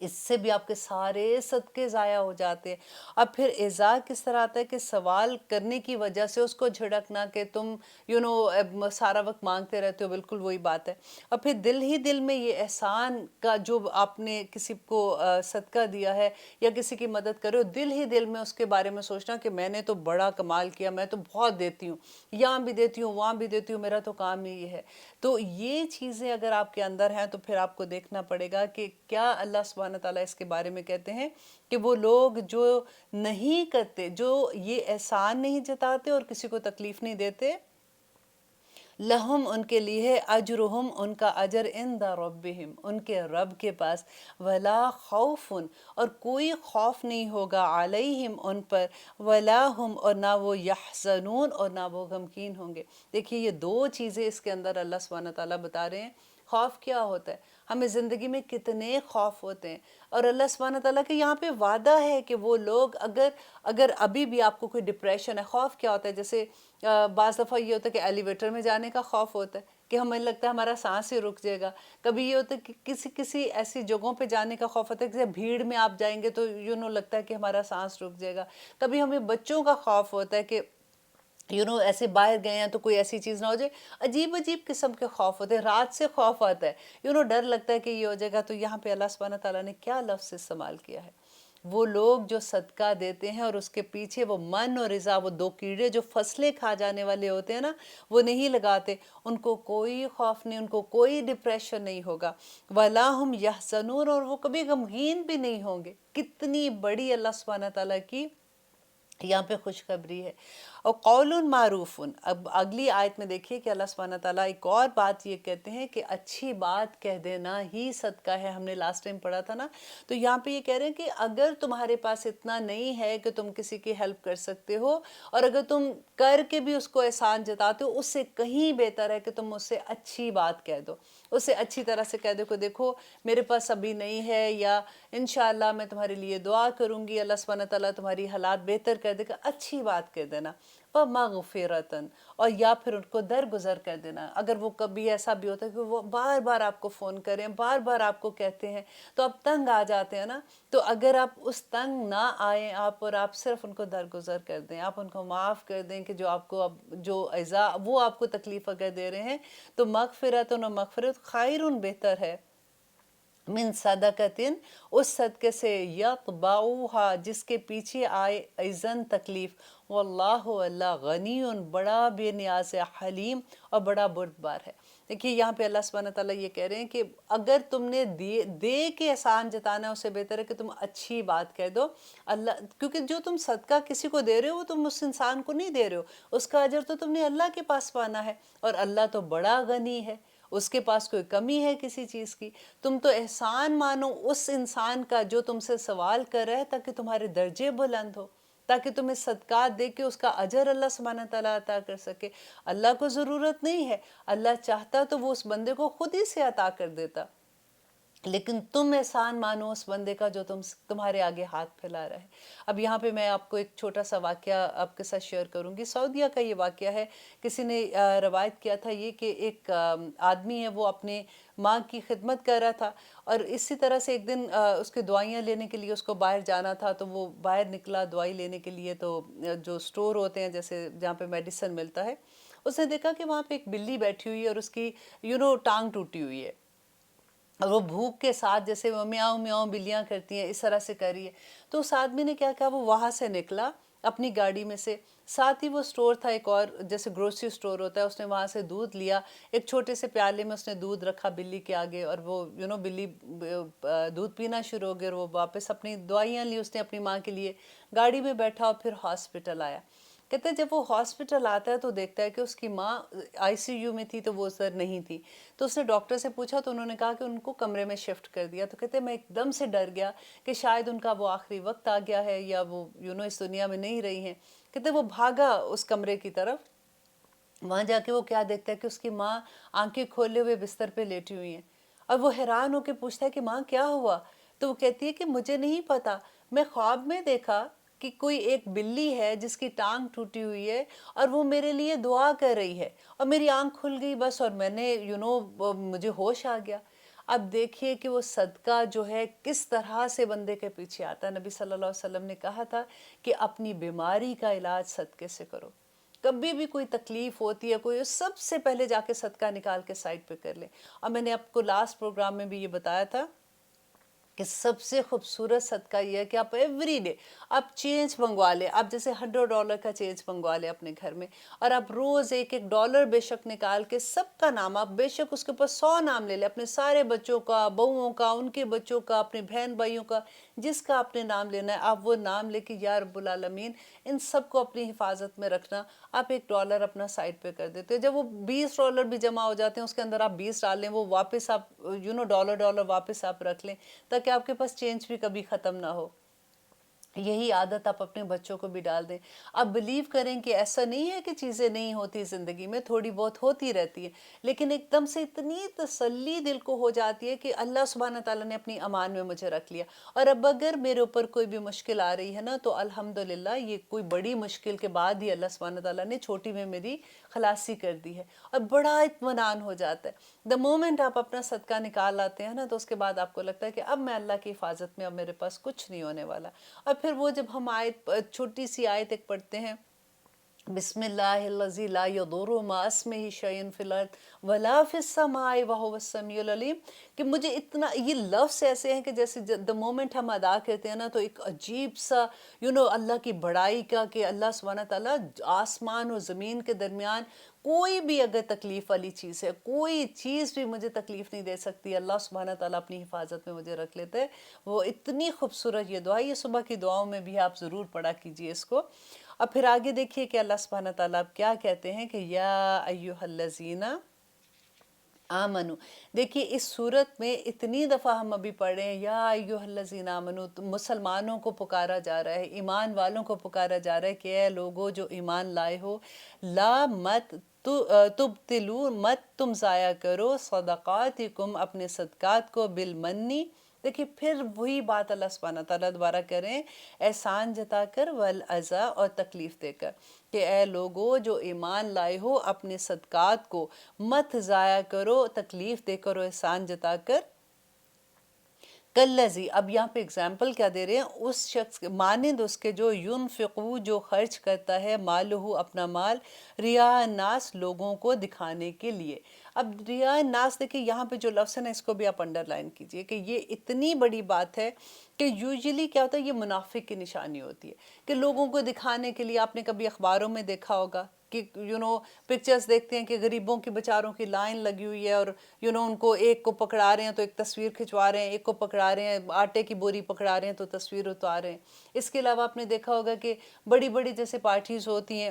اس سے بھی آپ کے سارے صدقے ضائع ہو جاتے ہیں۔ اب پھر ایذا کس طرح آتا ہے کہ سوال کرنے کی وجہ سے اس کو جھڑکنا کہ تم سارا وقت مانگتے رہتے ہو، بالکل وہی بات ہے۔ اور پھر دل ہی دل میں یہ احسان کا جو آپ نے کسی کو صدقہ دیا ہے یا کسی کی مدد کرو، دل ہی دل میں اس کے بارے میں سوچنا کہ میں نے تو بڑا کمال کیا، میں تو بہت دیتی ہوں، یہاں بھی دیتی ہوں وہاں بھی دیتی ہوں، میرا تو کام ہی یہ ہے۔ تو یہ چیزیں اگر آپ کے اندر ہیں تو پھر آپ کو دیکھنا پڑے گا کہ کیا اللہ سبحانہ تعالیٰ اس کے بارے میں کہتے ہیں کہ وہ لوگ جو نہیں کرتے، جو یہ احسان نہیں جتاتے اور کسی کو تکلیف نہیں دیتے، لہم ان کے لیے اجرہم ان کا اجر عند ربہم ان کے رب کے پاس، ولا خوف اور کوئی خوف نہیں ہوگا علیہم ان پر، ولا ہم اور نہ وہ یحزنون اور نہ وہ غمگین ہوں گے۔ دیکھیے یہ دو چیزیں اس کے اندر اللہ سبحانہ تعالیٰ بتا رہے ہیں۔ خوف کیا ہوتا ہے؟ ہمیں زندگی میں کتنے خوف ہوتے ہیں، اور اللہ سبحانہ تعالیٰ کے یہاں پہ وعدہ ہے کہ وہ لوگ اگر ابھی بھی آپ کو کوئی ڈپریشن ہے، خوف کیا ہوتا ہے؟ جیسے بعض دفعہ یہ ہوتا ہے کہ ایلیویٹر میں جانے کا خوف ہوتا ہے کہ ہمیں لگتا ہے ہمارا سانس ہی رک جائے گا۔ کبھی یہ ہوتا ہے کہ کسی ایسی جگہوں پہ جانے کا خوف ہوتا ہے کہ بھیڑ میں آپ جائیں گے تو لگتا ہے کہ ہمارا سانس رک جائے گا۔ کبھی ہمیں بچوں کا خوف ہوتا ہے کہ ایسے باہر گئے ہیں تو کوئی ایسی چیز نہ ہو جائے۔ عجیب عجیب قسم کے خوف ہوتے ہیں، رات سے خوف آتا ہے، ڈر لگتا ہے کہ یہ ہو جائے گا۔ تو یہاں پہ اللہ سبحانہ تعالیٰ نے کیا لفظ استعمال کیا ہے؟ وہ لوگ جو صدقہ دیتے ہیں اور اس کے پیچھے وہ من اور رضا، وہ دو کیڑے جو فصلیں کھا جانے والے ہوتے ہیں نا، وہ نہیں لگاتے، ان کو کوئی خوف نہیں، ان کو کوئی ڈپریشن نہیں ہوگا، وَلَا هُمْ يَحْزَنُونَ اور وہ کبھی غمگین بھی نہیں ہوں گے۔ کتنی بڑی اللہ سبحانہ تعالیٰ کی یہاں پہ خوشخبری ہے۔ اور قول معروف، اب اگلی آیت میں دیکھیے کہ اللہ سبحانہ تعالیٰ ایک اور بات یہ کہتے ہیں کہ اچھی بات کہہ دینا ہی صدقہ ہے۔ ہم نے لاسٹ ٹائم پڑھا تھا نا، تو یہاں پہ یہ کہہ رہے ہیں کہ اگر تمہارے پاس اتنا نہیں ہے کہ تم کسی کی ہیلپ کر سکتے ہو، اور اگر تم کر کے بھی اس کو احسان جتاتے ہو، اس سے کہیں بہتر ہے کہ تم اس سے اچھی بات کہہ دو، اس سے اچھی طرح سے کہہ دو کہ دیکھو میرے پاس ابھی نہیں ہے، یا انشاءاللہ میں تمہارے لیے دعا کروں گی، اللہ سبحانہ تعالیٰ تمہاری حالات بہتر کر دے گا، اچھی بات کہہ دینا۔ وَمَغْفِرَةً اور یا پھر ان کو درگزر کر دینا۔ اگر وہ کبھی ایسا بھی ہوتا ہے کہ وہ بار بار آپ کو فون کریں، بار بار آپ کو کہتے ہیں، تو آپ تنگ آ جاتے ہیں نا، تو اگر آپ اس تنگ نہ آئیں اور آپ صرف ان کو درگزر کر دیں، آپ ان کو معاف کر دیں کہ جو آپ کو جو ایذا وہ آپ کو تکلیف اگر دے رہے ہیں، تو مغفرتن اور مغفرت خیرن بہتر ہے، من صدقتن اس صدقے سے، یتبعوہا جس کے پیچھے آئے ایزن تکلیف، واللہ اللہ غنی بڑا بے نیاز ہے، حلیم اور بڑا بردبار ہے۔ دیکھیے یہاں پہ اللہ سبحانہ تعالیٰ یہ کہہ رہے ہیں کہ اگر تم نے دے کے احسان جتانا ہے، اس سے بہتر ہے کہ تم اچھی بات کہہ دو۔ اللہ کیونکہ جو تم صدقہ کسی کو دے رہے ہو، تم اس انسان کو نہیں دے رہے ہو، اس کا اجر تو تم نے اللہ کے پاس پانا ہے، اور اللہ تو بڑا غنی ہے، اس کے پاس کوئی کمی ہے کسی چیز کی۔ تم تو احسان مانو اس انسان کا جو تم سے سوال کر رہا ہے، تاکہ تمہارے درجے بلند ہو، تاکہ تمہیں صدقات دے کے اس کا اجر اللہ سبحانہ تعالیٰ عطا کر سکے۔ اللہ کو ضرورت نہیں ہے، اللہ چاہتا تو وہ اس بندے کو خود ہی سے عطا کر دیتا، لیکن تم احسان مانو اس بندے کا جو تمہارے آگے ہاتھ پھیلا رہا ہے۔ اب یہاں پہ میں آپ کو ایک چھوٹا سا واقعہ آپ کے ساتھ شیئر کروں گی۔ سعودیہ کا یہ واقعہ ہے، کسی نے روایت کیا تھا یہ کہ ایک آدمی ہے، وہ اپنے ماں کی خدمت کر رہا تھا، اور اسی طرح سے ایک دن اس کے دعائیاں لینے کے لیے اس کو باہر جانا تھا، تو وہ باہر نکلا دوائی لینے کے لیے، تو جو سٹور ہوتے ہیں جیسے جہاں پہ میڈیسن ملتا ہے، اس نے دیکھا کہ وہاں پہ ایک بلی بیٹھی ہوئی ہے اور اس کی ٹانگ ٹوٹی ہوئی ہے، اور وہ بھوک کے ساتھ جیسے وہ میاؤں میاؤں بلیاں کرتی ہیں اس طرح سے کر رہی ہے۔ تو اس آدمی نے کیا کہا، وہ وہاں سے نکلا اپنی گاڑی میں سے، ساتھ ہی وہ سٹور تھا ایک اور جیسے گروسری سٹور ہوتا ہے، اس نے وہاں سے دودھ لیا، ایک چھوٹے سے پیالے میں اس نے دودھ رکھا بلی کے آگے، اور وہ بلی دودھ پینا شروع ہو گئی، اور وہ واپس اپنی دوائیاں لی اس نے اپنی ماں کے لیے، گاڑی میں بیٹھا اور پھر ہاسپٹل آیا۔ کہتے ہیں جب وہ ہاسپٹل آتا ہے تو دیکھتا ہے کہ اس کی ماں آئی سی یو میں تھی، تو وہ سر نہیں تھی، تو اس نے ڈاکٹر سے پوچھا، تو انہوں نے کہا کہ ان کو کمرے میں شفٹ کر دیا۔ تو کہتے ہیں میں ایک دم سے ڈر گیا کہ شاید ان کا وہ آخری وقت آ گیا ہے، یا وہ اس دنیا میں نہیں رہی ہیں۔ کہتے ہیں وہ بھاگا اس کمرے کی طرف، وہاں جا کے وہ کیا دیکھتا ہے کہ اس کی ماں آنکھیں کھولے ہوئے بستر پہ لیٹی ہوئی ہیں، اور وہ حیران ہو کے پوچھتا ہے کہ ماں کیا ہوا؟ تو وہ کہتی ہے کہ مجھے نہیں پتا، میں خواب میں دیکھا کہ کوئی ایک بلی ہے جس کی ٹانگ ٹوٹی ہوئی ہے، اور وہ میرے لیے دعا کر رہی ہے، اور میری آنکھ کھل گئی بس، اور میں نے مجھے ہوش آ گیا۔ اب دیکھیے کہ وہ صدقہ جو ہے کس طرح سے بندے کے پیچھے آتا ہے. نبی صلی اللہ علیہ وسلم نے کہا تھا کہ اپنی بیماری کا علاج صدقے سے کرو. کبھی بھی کوئی تکلیف ہوتی ہے کوئی، سب سے پہلے جا کے صدقہ نکال کے سائڈ پہ کر لیں. اور میں نے آپ کو لاسٹ پروگرام میں بھی یہ بتایا تھا کہ سب سے خوبصورت صدقہ یہ ہے کہ آپ ایوری ڈے آپ چینج منگوا لیں. آپ جیسے $100 کا چینج منگوا لیں اپنے گھر میں، اور آپ روز $1 بے شک نکال کے سب کا نام، آپ بے شک اس کے اوپر 100 نام لے لیں، اپنے سارے بچوں کا، بہوؤں کا، ان کے بچوں کا، اپنے بہن بھائیوں کا، جس کا آپ نے نام لینا ہے آپ وہ نام لے کے یا رب العالمین ان سب کو اپنی حفاظت میں رکھنا. آپ $1 اپنا سائڈ پہ کر دیتے. جب وہ $20 بھی جمع ہو جاتے ہیں اس کے اندر آپ 20 ڈال لیں، وہ واپس آپ ڈالر واپس آپ رکھ لیں تاکہ آپ کے پاس چینج بھی کبھی ختم نہ ہو. یہی عادت آپ اپنے بچوں کو بھی ڈال دیں. آپ بلیو کریں کہ ایسا نہیں ہے کہ چیزیں نہیں ہوتی زندگی میں، تھوڑی بہت ہوتی رہتی ہے، لیکن ایک دم سے اتنی تسلی دل کو ہو جاتی ہے کہ اللہ سبحانہ تعالیٰ نے اپنی امان میں مجھے رکھ لیا. اور اب اگر میرے اوپر کوئی بھی مشکل آ رہی ہے نا تو الحمدللہ یہ کوئی بڑی مشکل کے بعد ہی اللہ سبحانہ تعالیٰ نے چھوٹی میں میری خلاصی کر دی ہے، اور بڑا اطمینان ہو جاتا ہے. دا مومنٹ آپ اپنا صدقہ نکال لاتے ہیں نا تو اس کے بعد آپ کو لگتا ہے کہ اب میں اللہ کی حفاظت میں، اب میرے پاس کچھ نہیں ہونے والا. اور پھر وہ جب ہم چھوٹی سی آیت ایک پڑھتے ہیں، بسم اللہ الذی لا یضر مع اسمہ شیء فی الارض ولا فی السماء وہو السمیع العلیم، کہ مجھے اتنا، یہ لفظ ایسے ہیں کہ جیسے دا مومنٹ ہم ادا کرتے ہیں نا تو ایک عجیب سا اللہ کی بڑائی کا، کہ اللہ سبحانہ تعالیٰ آسمان و زمین کے درمیان کوئی بھی اگر تکلیف والی چیز ہے، کوئی چیز بھی مجھے تکلیف نہیں دے سکتی، اللہ سبحانہ تعالیٰ اپنی حفاظت میں مجھے رکھ لیتے ہیں. وہ اتنی خوبصورت یہ دعا، یہ صبح کی دعاؤں میں بھی آپ ضرور پڑھا کیجئے اس کو. اور پھر آگے دیکھیے کہ اللہ سبحانہ تعالیٰ کیا کہتے ہیں کہ یا ایہا الذین آمنو. دیکھیے اس صورت میں اتنی دفعہ ہم ابھی پڑھ رہے ہیں یا ایہا الذین آمنو، مسلمانوں کو پکارا جا رہا ہے، ایمان والوں کو پکارا جا رہا ہے کہ اے لوگو جو ایمان لائے ہو، لا مت تبتلو، مت تم ضائع کرو، صدقاتکم اپنے صدقات کو، بالمنی. دیکھیے پھر وہی بات اللہ سبحانہ تعالیٰ دوبارہ کریں، احسان جتا کر، والعزا اور تکلیف دے کر، کہ اے لوگو جو ایمان لائے ہو اپنے صدقات کو مت ضائع کرو، تکلیف دے کر، احسان جتا کر. کلذی، اب یہاں پہ اگزامپل کیا دے رہے ہیں، اس شخص مانند اس کے جو ینفقو، جو خرچ کرتا ہے، مالہو اپنا مال، ریاء الناس لوگوں کو دکھانے کے لیے. اب ریاء الناس دیکھیں یہاں پہ جو لفظ ہے نا اس کو بھی آپ انڈر لائن کیجئے کہ یہ اتنی بڑی بات ہے کہ یوزلی کیا ہوتا ہے، یہ منافق کی نشانی ہوتی ہے کہ لوگوں کو دکھانے کے لیے. آپ نے کبھی اخباروں میں دیکھا ہوگا کہ پکچرز دیکھتے ہیں کہ غریبوں کی بیچاروں کی لائن لگی ہوئی ہے، اور ان کو ایک کو پکڑا رہے ہیں تو ایک تصویر کھنچوا رہے ہیں، ایک کو پکڑا رہے ہیں آٹے کی بوری پکڑا رہے ہیں تو تصویر اتار رہے ہیں. اس کے علاوہ آپ نے دیکھا ہوگا کہ بڑی بڑی جیسے پارٹیز ہوتی ہیں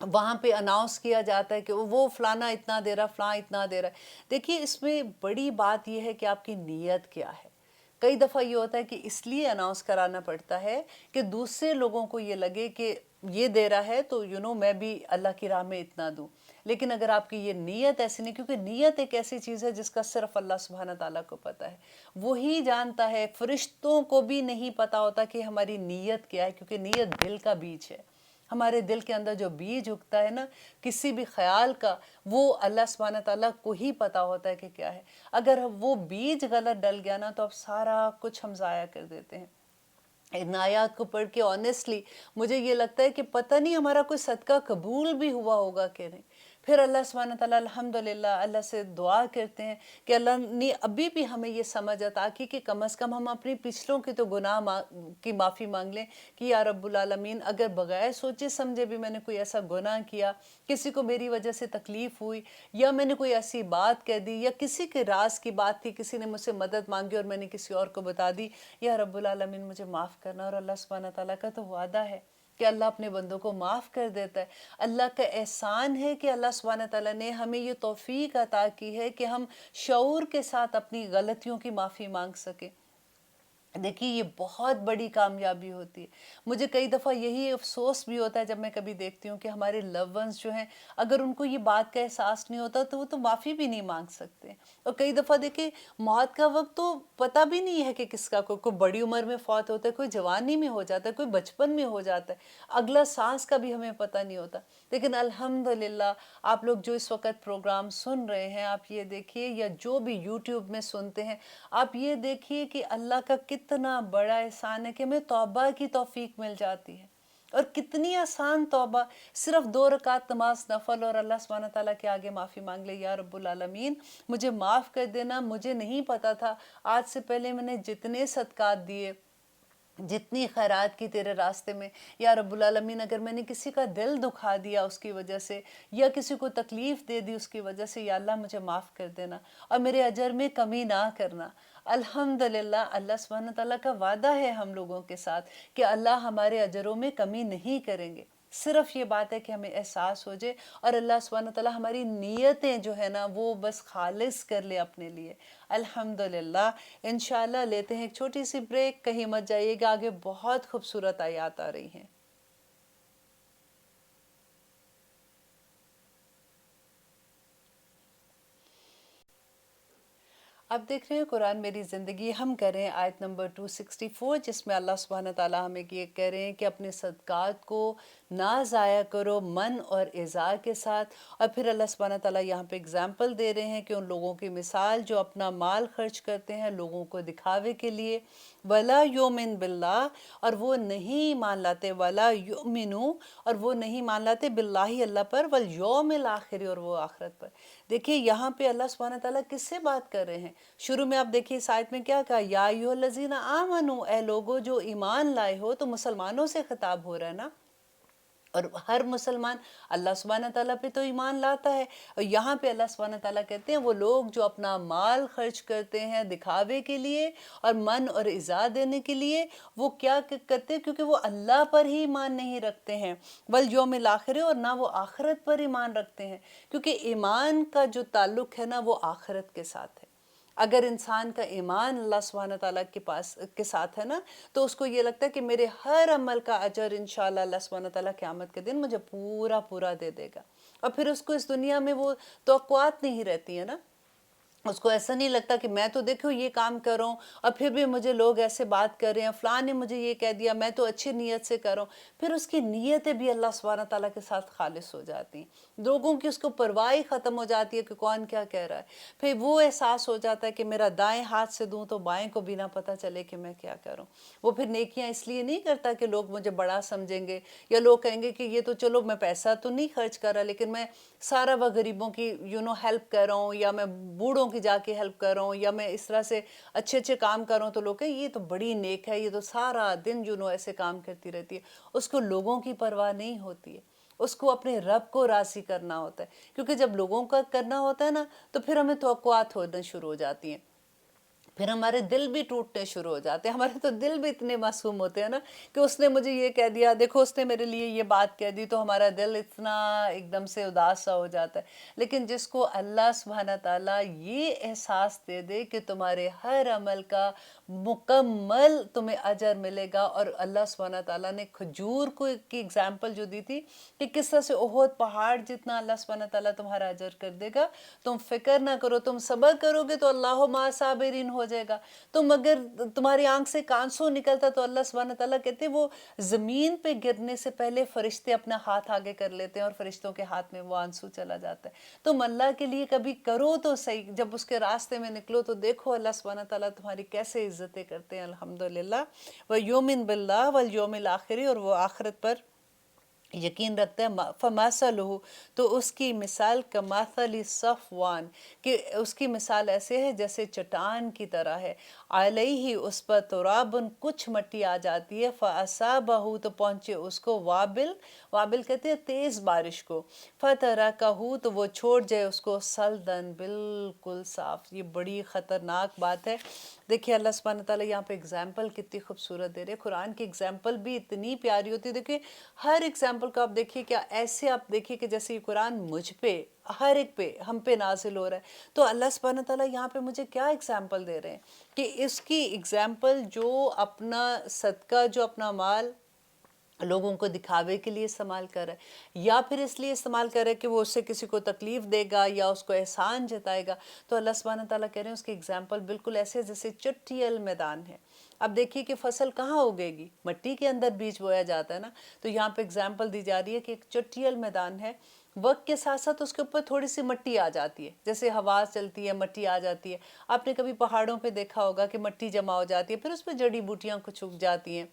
وہاں پہ اناؤنس کیا جاتا ہے کہ وہ فلانا اتنا دے رہا، فلاں اتنا دے رہا ہے. دیکھیے اس میں بڑی بات یہ ہے کہ آپ کی نیت کیا ہے. کئی دفعہ یہ ہوتا ہے کہ اس لیے اناؤنس کرانا پڑتا ہے کہ دوسرے لوگوں کو یہ لگے کہ یہ دے رہا ہے تو میں بھی اللہ کی راہ میں اتنا دوں. لیکن اگر آپ کی یہ نیت ایسی نہیں، کیونکہ نیت ایک ایسی چیز ہے جس کا صرف اللہ سبحانہ تعالیٰ کو پتہ ہے، وہی جانتا ہے. فرشتوں کو بھی نہیں پتہ ہوتا کہ ہماری نیت کیا ہے، کیونکہ نیت دل کا بیج ہے. ہمارے دل کے اندر جو بیج اگتا ہے نا کسی بھی خیال کا، وہ اللہ سبحانہ تعالیٰ کو ہی پتہ ہوتا ہے کہ کیا ہے. اگر وہ بیج غلط ڈل گیا نا تو اب سارا کچھ ہم ضائع کر دیتے ہیں. ان آیات کو پڑھ کے آنیسٹلی مجھے یہ لگتا ہے کہ پتہ نہیں ہمارا کوئی صدقہ قبول بھی ہوا ہوگا کہ نہیں. پھر اللہ سبحانہ تعالیٰ الحمدللہ اللہ سے دعا کرتے ہیں کہ اللہ نے ابھی بھی ہمیں یہ سمجھ عطا کی کہ کم از کم ہم اپنی پچھلوں کے تو گناہ کی معافی مانگ لیں کہ یا رب العالمین اگر بغیر سوچے سمجھے بھی میں نے کوئی ایسا گناہ کیا، کسی کو میری وجہ سے تکلیف ہوئی، یا میں نے کوئی ایسی بات کہہ دی، یا کسی کے راز کی بات تھی، کسی نے مجھ سے مدد مانگی اور میں نے کسی اور کو بتا دی، یا رب العالمین مجھے معاف کرنا. اور اللہ سبحانہ تعالیٰ کا تو وعدہ ہے کہ اللہ اپنے بندوں کو معاف کر دیتا ہے. اللہ کا احسان ہے کہ اللہ سبحانہ تعالیٰ نے ہمیں یہ توفیق عطا کی ہے کہ ہم شعور کے ساتھ اپنی غلطیوں کی معافی مانگ سکیں. دیکھیے یہ بہت بڑی کامیابی ہوتی ہے. مجھے کئی دفعہ یہی افسوس بھی ہوتا ہے جب میں کبھی دیکھتی ہوں کہ ہمارے لو ونس جو ہیں اگر ان کو یہ بات کا احساس نہیں ہوتا تو وہ تو معافی بھی نہیں مانگ سکتے. اور کئی دفعہ دیکھیں موت کا وقت تو پتہ بھی نہیں ہے کہ کس کا کوئی بڑی عمر میں فوت ہوتا ہے، کوئی جوانی میں ہو جاتا ہے، کوئی بچپن میں ہو جاتا ہے، اگلا سانس کا بھی ہمیں پتہ نہیں ہوتا. لیکن الحمدللہ آپ لوگ جو اس وقت پروگرام سن رہے ہیں آپ یہ دیکھیے، یا جو بھی یوٹیوب میں سنتے ہیں آپ یہ دیکھیے کہ اللہ کا کتنا بڑا احسان ہے کہ ہمیں توبہ کی توفیق مل جاتی ہے. اور کتنی آسان توبہ، صرف 2 رکعت نماز نفل اور اللہ سبحانہ تعالیٰ کے آگے معافی مانگ لے، یا رب العالمین مجھے معاف کر دینا، مجھے نہیں پتا تھا، آج سے پہلے میں نے جتنے صدقات دیے، جتنی خیرات کی تیرے راستے میں، یا رب العالمین اگر میں نے کسی کا دل دکھا دیا اس کی وجہ سے، یا کسی کو تکلیف دے دی اس کی وجہ سے، یا اللہ مجھے معاف کر دینا اور میرے اجر میں کمی نہ کرنا. الحمدللہ اللہ سبحانہ تعالیٰ کا وعدہ ہے ہم لوگوں کے ساتھ کہ اللہ ہمارے اجروں میں کمی نہیں کریں گے. صرف یہ بات ہے کہ ہمیں احساس ہو جائے اور اللہ سبحانہ تعالیٰ ہماری نیتیں جو ہے نا وہ بس خالص کر لے اپنے لیے. الحمدللہ. انشاءاللہ لیتے ہیں ایک چھوٹی سی بریک، کہیں مت جائیے گا، آگے بہت خوبصورت آیات آ رہی ہیں. اب دیکھ رہے ہیں قرآن میری زندگی، ہم کر رہے ہیں آیت نمبر 264 جس میں اللہ سبحانہ تعالیٰ ہمیں یہ کہہ رہے ہیں کہ اپنے صدقات کو نہ ضائع کرو من اور اعزاء کے ساتھ. اور پھر اللہ سبحانہ تعالیٰ یہاں پہ اگزامپل دے رہے ہیں کہ ان لوگوں کی مثال جو اپنا مال خرچ کرتے ہیں لوگوں کو دکھاوے کے لیے، وَلَا يُؤْمِن بِاللَّهِ، اور وہ نہیں مان لاتے، وَلَا يُؤْمِنُوا، اور وہ نہیں مان لاتے بِاللَّهِ اللہ پر، وَالْيَوْمِ الْآخِرِ، اور وہ آخرت پر. دیکھیے یہاں پہ اللہ سبحانہ تعالیٰ کس سے بات کر رہے ہیں؟ شروع میں آپ دیکھیے اس آیت میں کیا کہا، یا ایھا الذین آمنوا، اے لوگو جو ایمان لائے ہو. تو مسلمانوں سے خطاب ہو رہا ہے نا، اور ہر مسلمان اللہ سبحانہ تعالیٰ پہ تو ایمان لاتا ہے. اور یہاں پہ اللہ سبحانہ تعالیٰ کہتے ہیں وہ لوگ جو اپنا مال خرچ کرتے ہیں دکھاوے کے لیے اور من اور اعزاء دینے کے لیے، وہ کیا کرتے ہیں؟ کیونکہ وہ اللہ پر ہی ایمان نہیں رکھتے ہیں، والیوم الآخر، اور نہ وہ آخرت پر ایمان رکھتے ہیں. کیونکہ ایمان کا جو تعلق ہے نا وہ آخرت کے ساتھ ہے. اگر انسان کا ایمان اللہ سبحانہ تعالیٰ کے ساتھ ہے نا تو اس کو یہ لگتا ہے کہ میرے ہر عمل کا اجر انشاءاللہ اللہ سبحانہ تعالیٰ قیامت کے دن مجھے پورا پورا دے دے گا. اور پھر اس کو اس دنیا میں وہ توقعات نہیں رہتی ہے نا، اس کو ایسا نہیں لگتا کہ میں تو دیکھو یہ کام کر رہا ہوں اور پھر بھی مجھے لوگ ایسے بات کر رہے ہیں، فلاں نے مجھے یہ کہہ دیا، میں تو اچھی نیت سے کر رہا ہوں. پھر اس کی نیتیں بھی اللہ سبحانہ تعالیٰ کے ساتھ خالص ہو جاتی ہیں، لوگوں کی اس کو پرواہ ختم ہو جاتی ہے کہ کون کیا کہہ رہا ہے. پھر وہ احساس ہو جاتا ہے کہ میرا دائیں ہاتھ سے دوں تو بائیں کو بھی نہ پتہ چلے کہ میں کیا کروں. وہ پھر نیکیاں اس لیے نہیں کرتا کہ لوگ مجھے بڑا سمجھیں گے، یا لوگ کہیں گے کہ یہ تو چلو میں پیسہ تو نہیں خرچ کر رہا لیکن میں سارا وہ غریبوں کی ہیلپ کر رہا ہوں، یا میں بوڑھوں کی جا کے ہیلپ کر رہا ہوں، یا میں اس طرح سے اچھے اچھے کام کر رہا ہوں تو لوگ کہیں یہ تو بڑی نیک ہے، یہ تو سارا دن ایسے کام کرتی رہتی ہے. اس کو لوگوں کی پرواہ نہیں ہوتی ہے، اس کو اپنے رب کو راضی کرنا ہوتا ہے. کیونکہ جب لوگوں کا کرنا ہوتا ہے نا تو پھر ہمیں توقعات ہونا شروع ہو جاتی ہیں، پھر ہمارے دل بھی ٹوٹنے شروع ہو جاتے ہیں. ہمارے تو دل بھی اتنے معصوم ہوتے ہیں نا کہ اس نے مجھے یہ کہہ دیا، دیکھو اس نے میرے لیے یہ بات کہہ دی، تو ہمارا دل اتنا ایک دم سے اداس سا ہو جاتا ہے. لیکن جس کو اللہ سبحانہ تعالیٰ یہ احساس دے دے کہ تمہارے ہر عمل کا مکمل تمہیں اجر ملے گا، اور اللہ سبحانہ تعالیٰ نے کھجور کی اگزامپل جو دی تھی کہ کس طرح سے احد پہاڑ جتنا اللہ سبحانہ تعالیٰ تمہارا اجر کر دے گا. تم فکر نہ کرو، تم صبر کرو گے تو اللہ مع صابرین ہو جائے گا. تم اگر تمہاری آنکھ سے کانسو نکلتا تو اللہ سبحانہ تعالیٰ کہتے ہیں وہ زمین پہ گرنے سے پہلے فرشتے اپنا ہاتھ آگے کر لیتے ہیں اور فرشتوں کے ہاتھ میں وہ آنسو چلا جاتا ہے. تم اللہ کے لیے کبھی کرو تو صحیح، جب اس کے راستے میں نکلو تو دیکھو اللہ سبحانہ تعالیٰ تمہاری کیسے عزتیں کرتے ہیں. الحمدللہ. وَيُؤْمِن بِاللَّهِ وَالْيَوْمِ الْآخِرِ، اور وہ آخرت پر یقین رکھتا ہے. فَمَثَلُهُ، تو اس کی مثال کَمَثَلِ صَفْوَانَ، کہ اس کی مثال ایسے ہے جیسے چٹان کی طرح ہے. علیہ، اس پر ترابن، کچھ مٹی آ جاتی ہے. فَأَصَابَهُ، تو پہنچے اس کو وابل، وابل کہتے ہیں تیز بارش کو. فَتَرَكَهُ، تو وہ چھوڑ جائے اس کو سلدن، بالکل صاف. یہ بڑی خطرناک بات ہے. دیکھیے اللہ سبحانہ تعالیٰ یہاں پہ اگزامپل کتنی خوبصورت دے رہے. قرآن کی اگزامپل بھی اتنی پیاری ہوتی ہے. دیکھیے ہر اگزامپل ایگزامپل کو آپ دیکھیے کہ ایسے آپ دیکھیے کہ جیسے یہ قرآن مجھ پہ ہر ایک پہ ہم پہ نازل ہو رہا ہے، تو اللہ سبحانہ تعالیٰ یہاں پہ مجھے کیا ایگزامپل دے رہے ہیں کہ اس کی ایگزامپل جو اپنا صدقہ، جو اپنا مال لوگوں کو دکھاوے کے لیے استعمال کر رہا ہے، یا پھر اس لیے استعمال کر رہا ہے کہ وہ اس سے کسی کو تکلیف دے گا یا اس کو احسان جتائے گا، تو اللہ سبحانہ تعالیٰ کہہ رہے ہیں اس کی ایگزامپل بالکل ایسے جیسے چٹیل میدان ہے۔ اب دیکھیے کہ فصل کہاں اگے گی؟ مٹی کے اندر بیج بویا جاتا ہے نا، تو یہاں پہ ایگزامپل دی جا رہی ہے کہ ایک چٹیل میدان ہے، وقت کے ساتھ ساتھ اس کے اوپر تھوڑی سی مٹی آ جاتی ہے، جیسے ہوا چلتی ہے مٹی آ جاتی ہے۔ آپ نے کبھی پہاڑوں پہ دیکھا ہوگا کہ مٹی جمع ہو جاتی ہے، پھر اس پہ جڑی بوٹیاں کچھ اگ جاتی ہیں،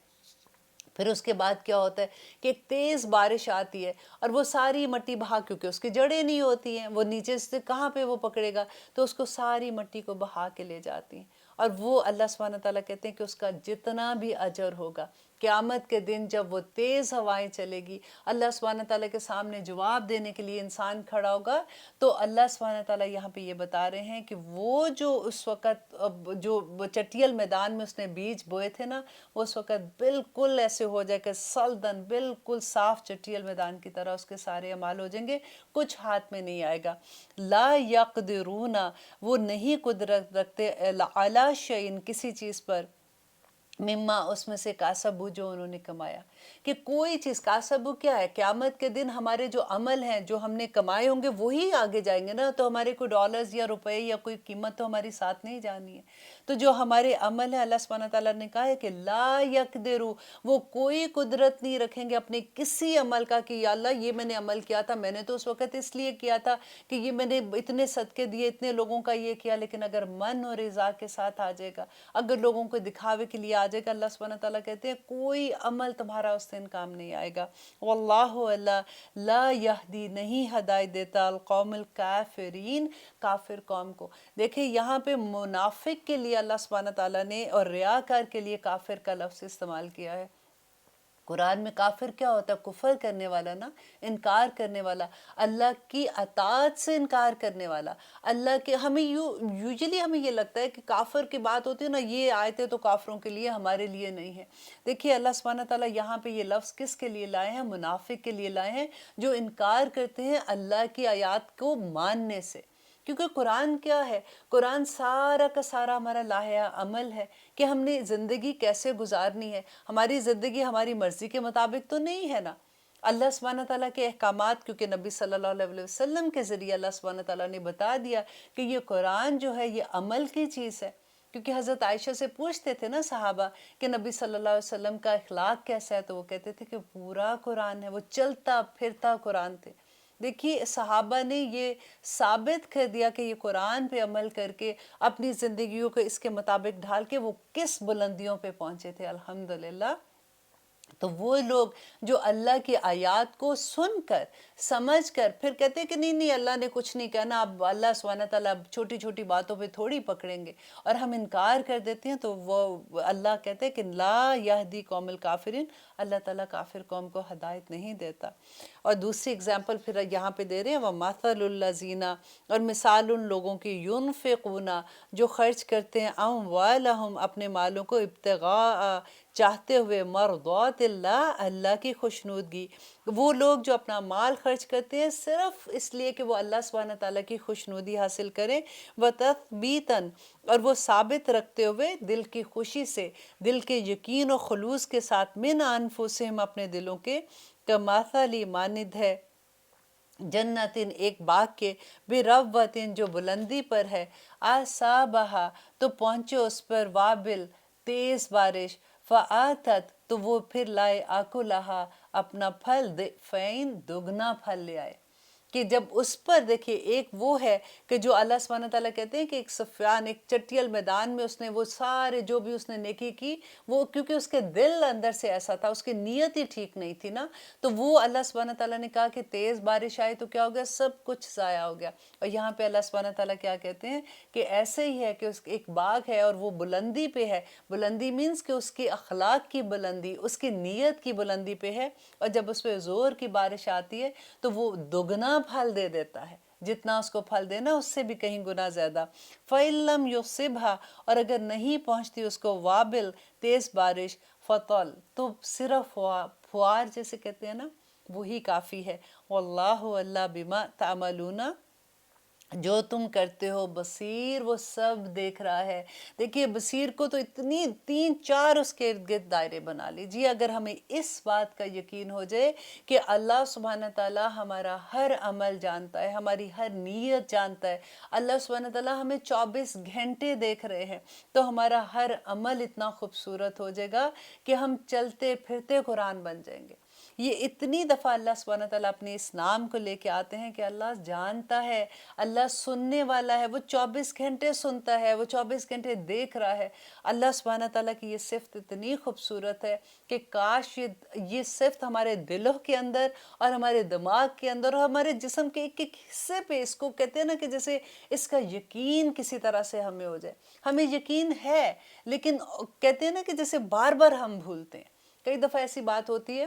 پھر اس کے بعد کیا ہوتا ہے کہ ایک تیز بارش آتی ہے اور وہ ساری مٹی بہا، کیونکہ اس کی جڑیں نہیں ہوتی ہیں، وہ نیچے سے کہاں پہ وہ پکڑے گا، تو اس کو ساری مٹی کو بہا کے لے جاتی ہیں۔ اور وہ اللہ سبحانہ تعالیٰ کہتے ہیں کہ اس کا جتنا بھی اجر ہوگا قیامت کے دن جب وہ تیز ہوائیں چلے گی، اللہ سبحانہ تعالیٰ کے سامنے جواب دینے کے لیے انسان کھڑا ہوگا، تو اللہ سبحانہ تعالیٰ یہاں پہ یہ بتا رہے ہیں کہ وہ جو اس وقت جو چٹیل میدان میں اس نے بیج بوئے تھے نا، وہ اس وقت بالکل ایسے ہو جائے کہ سلدن بالکل صاف چٹیل میدان کی طرح اس کے سارے اعمال ہو جائیں گے، کچھ ہاتھ میں نہیں آئے گا۔ لا یقدرون، وہ نہیں قدرت رکھتے علی شیء، کسی چیز پر، مما، اس میں سے کاسبو، جو انہوں نے کمایا، کہ کوئی چیز، کاسبو کیا ہے؟ قیامت کے دن ہمارے جو عمل ہیں جو ہم نے کمائے ہوں گے وہی آگے جائیں گے نا، تو ہمارے کوئی ڈالرز یا روپے یا کوئی قیمت تو ہماری ساتھ نہیں جانی ہے۔ تو جو ہمارے عمل ہے، اللہ سبحانہ تعالیٰ نے کہا ہے کہ لا یقدرو، وہ کوئی قدرت نہیں رکھیں گے اپنے کسی عمل کا کہ یا اللہ یہ میں نے عمل کیا تھا، میں نے تو اس وقت اس لیے کیا تھا کہ یہ میں نے اتنے صدقے دیے، اتنے لوگوں کا یہ کیا، لیکن اگر من اور رضا کے ساتھ آ جائے گا، اگر لوگوں کو دکھاوے کے لیے آ جائے گا، اللہ سبحانہ تعالیٰ کہتے ہیں کوئی عمل تمہارا اس دن کام نہیں آئے گا۔ واللہ، اللہ لا یہدی، نہیں ہدایت دیتا، القوم الکافرین، کافر قوم کو۔ دیکھیں یہاں پہ منافق کے لیے اللہ سبحانہ تعالیٰ نے اور ریاکار کے لیے کافر کا لفظ استعمال کیا ہے۔ قرآن میں کافر کیا ہوتا ہے؟ کفر کرنے والا نا، انکار کرنے والا، اللہ کی اطاعت سے انکار کرنے والا، اللہ کے، ہمیں یوزلی ہمیں یہ لگتا ہے کہ کافر کی بات ہوتی ہے نا، یہ آیتیں تو کافروں کے لیے، ہمارے لیے نہیں ہے۔ دیکھیے اللہ سبحانہ تعالیٰ یہاں پہ یہ لفظ کس کے لیے لائے ہیں؟ منافق کے لیے لائے ہیں، جو انکار کرتے ہیں اللہ کی آیات کو ماننے سے۔ کیونکہ قرآن کیا ہے؟ قرآن سارا کا سارا ہمارا لائحہ عمل ہے کہ ہم نے زندگی کیسے گزارنی ہے۔ ہماری زندگی ہماری مرضی کے مطابق تو نہیں ہے نا، اللہ سبحانہ تعالیٰ کے احکامات، کیونکہ نبی صلی اللہ علیہ وسلم کے ذریعے اللہ سبحانہ تعالیٰ نے بتا دیا کہ یہ قرآن جو ہے یہ عمل کی چیز ہے۔ کیونکہ حضرت عائشہ سے پوچھتے تھے نا صحابہ کہ نبی صلی اللہ علیہ وسلم کا اخلاق کیسا ہے، تو وہ کہتے تھے کہ پورا قرآن ہے، وہ چلتا پھرتا قرآن تھے۔ دیکھیے صحابہ نے یہ ثابت کر دیا کہ یہ قرآن پہ عمل کر کے اپنی زندگیوں کو اس کے مطابق ڈھال کے وہ کس بلندیوں پہ پہنچے تھے، الحمدللہ۔ تو وہ لوگ جو اللہ کی آیات کو سن کر، سمجھ کر، پھر کہتے ہیں کہ نہیں نہیں اللہ نے کچھ نہیں کہنا، اب اللہ سبحانہ تعالیٰ اب چھوٹی چھوٹی باتوں پہ تھوڑی پکڑیں گے، اور ہم انکار کر دیتے ہیں، تو وہ اللہ کہتے ہیں کہ لا یہدی قوم الکافرین، اللہ تعالیٰ کافر قوم کو ہدایت نہیں دیتا۔ اور دوسری اگزامپل پھر یہاں پہ دے رہے ہیں، وَمَثَلُ الَّذِينَ، اور مثال ان لوگوں کی، يُنفِقُونَ، جو خرچ کرتے ہیں، أَمْوَالَهُمْ، اپنے مالوں کو، ابتغاء، چاہتے ہوئے، مرضات اللہ، اللہ کی خوشنودگی۔ وہ لوگ جو اپنا مال خرچ کرتے ہیں صرف اس لیے کہ وہ اللہ سبحانہ تعالیٰ کی خوشنودی حاصل کریں، وَتَثْبِيتًا، اور وہ ثابت رکھتے ہوئے دل کی خوشی سے، دل کے یقین و خلوص کے ساتھ، من انفسہم، اپنے دلوں کے، کمثل، مانند ہے، جنتن، ایک باغ کے، بربوتن، جو بلندی پر ہے، اصابہا، تو پہنچے اس پر، وابل، تیز بارش، فآتت، تو وہ پھر لائے، اکلہا، اپنا پھل، ضعفین، دگنا پھل لے آئے۔ کہ جب اس پر دیکھیے، ایک وہ ہے کہ جو اللہ سبحانہ تعالیٰ کہتے ہیں کہ ایک سفیان، ایک چٹیل میدان میں اس نے وہ سارے جو بھی اس نے نیکی کی، وہ کیونکہ اس کے دل اندر سے ایسا تھا، اس کی نیت ہی ٹھیک نہیں تھی نا، تو وہ اللہ سبحانہ تعالیٰ نے کہا کہ تیز بارش آئی تو کیا ہو گیا؟ سب کچھ ضائع ہو گیا۔ اور یہاں پہ اللہ سبحانہ تعالیٰ کیا کہتے ہیں کہ ایسے ہی ہے کہ اس ایک باغ ہے اور وہ بلندی پہ ہے، بلندی مینز کہ اس کی اخلاق کی بلندی، اس کی نیت کی بلندی پہ ہے، اور جب اس پہ زور کی بارش آتی ہے تو وہ دگنا پھل دے دیتا ہے، جتنا اس کو پھل دینا اس سے بھی کہیں گنا زیادہ۔ فَإِن لَّمْ يُصِبْهَا، اور اگر نہیں پہنچتی اس کو، وابل، تیز بارش، فطل، تو صرف فوار جیسے کہتے ہیں نا، وہی کافی ہے۔ واللہ اللہ بما تعملون، جو تم کرتے ہو بصیر، وہ سب دیکھ رہا ہے۔ دیکھیے بصیر کو تو اتنی 3-4 اس کے ارد گرد دائرے بنا لیجیے۔ اگر ہمیں اس بات کا یقین ہو جائے کہ اللہ سبحانہ تعالیٰ ہمارا ہر عمل جانتا ہے، ہماری ہر نیت جانتا ہے، اللہ سبحانہ تعالیٰ ہمیں 24 گھنٹے دیکھ رہے ہیں، تو ہمارا ہر عمل اتنا خوبصورت ہو جائے گا کہ ہم چلتے پھرتے قرآن بن جائیں گے۔ یہ اتنی دفعہ اللہ سبحانہ تعالیٰ اپنے اس نام کو لے کے آتے ہیں کہ اللہ جانتا ہے، اللہ سننے والا ہے، وہ 24 گھنٹے سنتا ہے، وہ 24 گھنٹے دیکھ رہا ہے۔ اللہ سبحانہ تعالیٰ کی یہ صفت اتنی خوبصورت ہے کہ کاش یہ صفت ہمارے دلوں کے اندر اور ہمارے دماغ کے اندر اور ہمارے جسم کے ایک ایک حصے پہ اس کو کہتے ہیں نا کہ جیسے اس کا یقین کسی طرح سے ہمیں ہو جائے۔ ہمیں یقین ہے لیکن کہتے ہیں نا کہ جیسے بار بار ہم بھولتے ہیں۔ کئی دفعہ ایسی بات ہوتی ہے،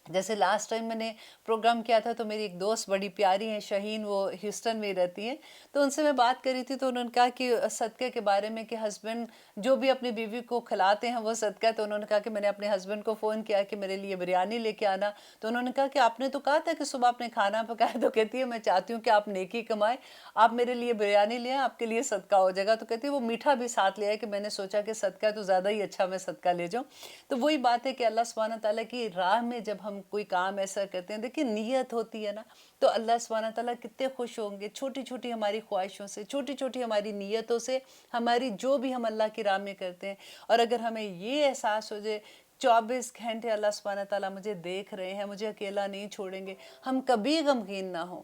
جیسے لاسٹ ٹائم میں نے پروگرام کیا تھا تو میری ایک دوست بڑی پیاری ہیں شہین، وہ ہیوسٹن میں رہتی ہیں، تو ان سے میں بات کری تھی تو انہوں نے کہا کہ صدقے کے بارے میں کہ ہسبینڈ جو بھی اپنی بیوی کو کھلاتے ہیں وہ صدقہ ہے۔ تو انہوں نے کہا کہ میں نے اپنے ہسبینڈ کو فون کیا کہ میرے لیے بریانی لے کے آنا، تو انہوں نے کہا کہ آپ نے تو کہا تھا کہ صبح آپ نے کھانا پکایا، تو کہتی ہے میں چاہتی ہوں کہ آپ نیکی کمائیں، آپ میرے لیے بریانی لے آئیں، آپ کے لیے صدقہ ہو جائے گا۔ تو کہتی ہے وہ میٹھا بھی ساتھ لے آئے کہ میں نے سوچا کہ صدقہ تو زیادہ ہی اچھا میں صدقہ لے جاؤں۔ تو وہی بات ہے کہ اللہ سبحانہ تعالیٰ کی راہ میں جب ہم کوئی کام ایسا کرتے ہیں، دیکھیں نیت ہوتی ہے نا، تو اللہ سبحانہ تعالیٰ کتنے خوش ہوں گے چھوٹی چھوٹی ہماری خواہشوں سے، چھوٹی چھوٹی ہماری نیتوں سے، ہماری جو بھی ہم اللہ کی راہ میں کرتے ہیں۔ اور اگر ہمیں یہ احساس ہو جائے 24 گھنٹے اللہ سبحانہ تعالیٰ مجھے دیکھ رہے ہیں، مجھے اکیلا نہیں چھوڑیں گے، ہم کبھی غمگین نہ ہوں،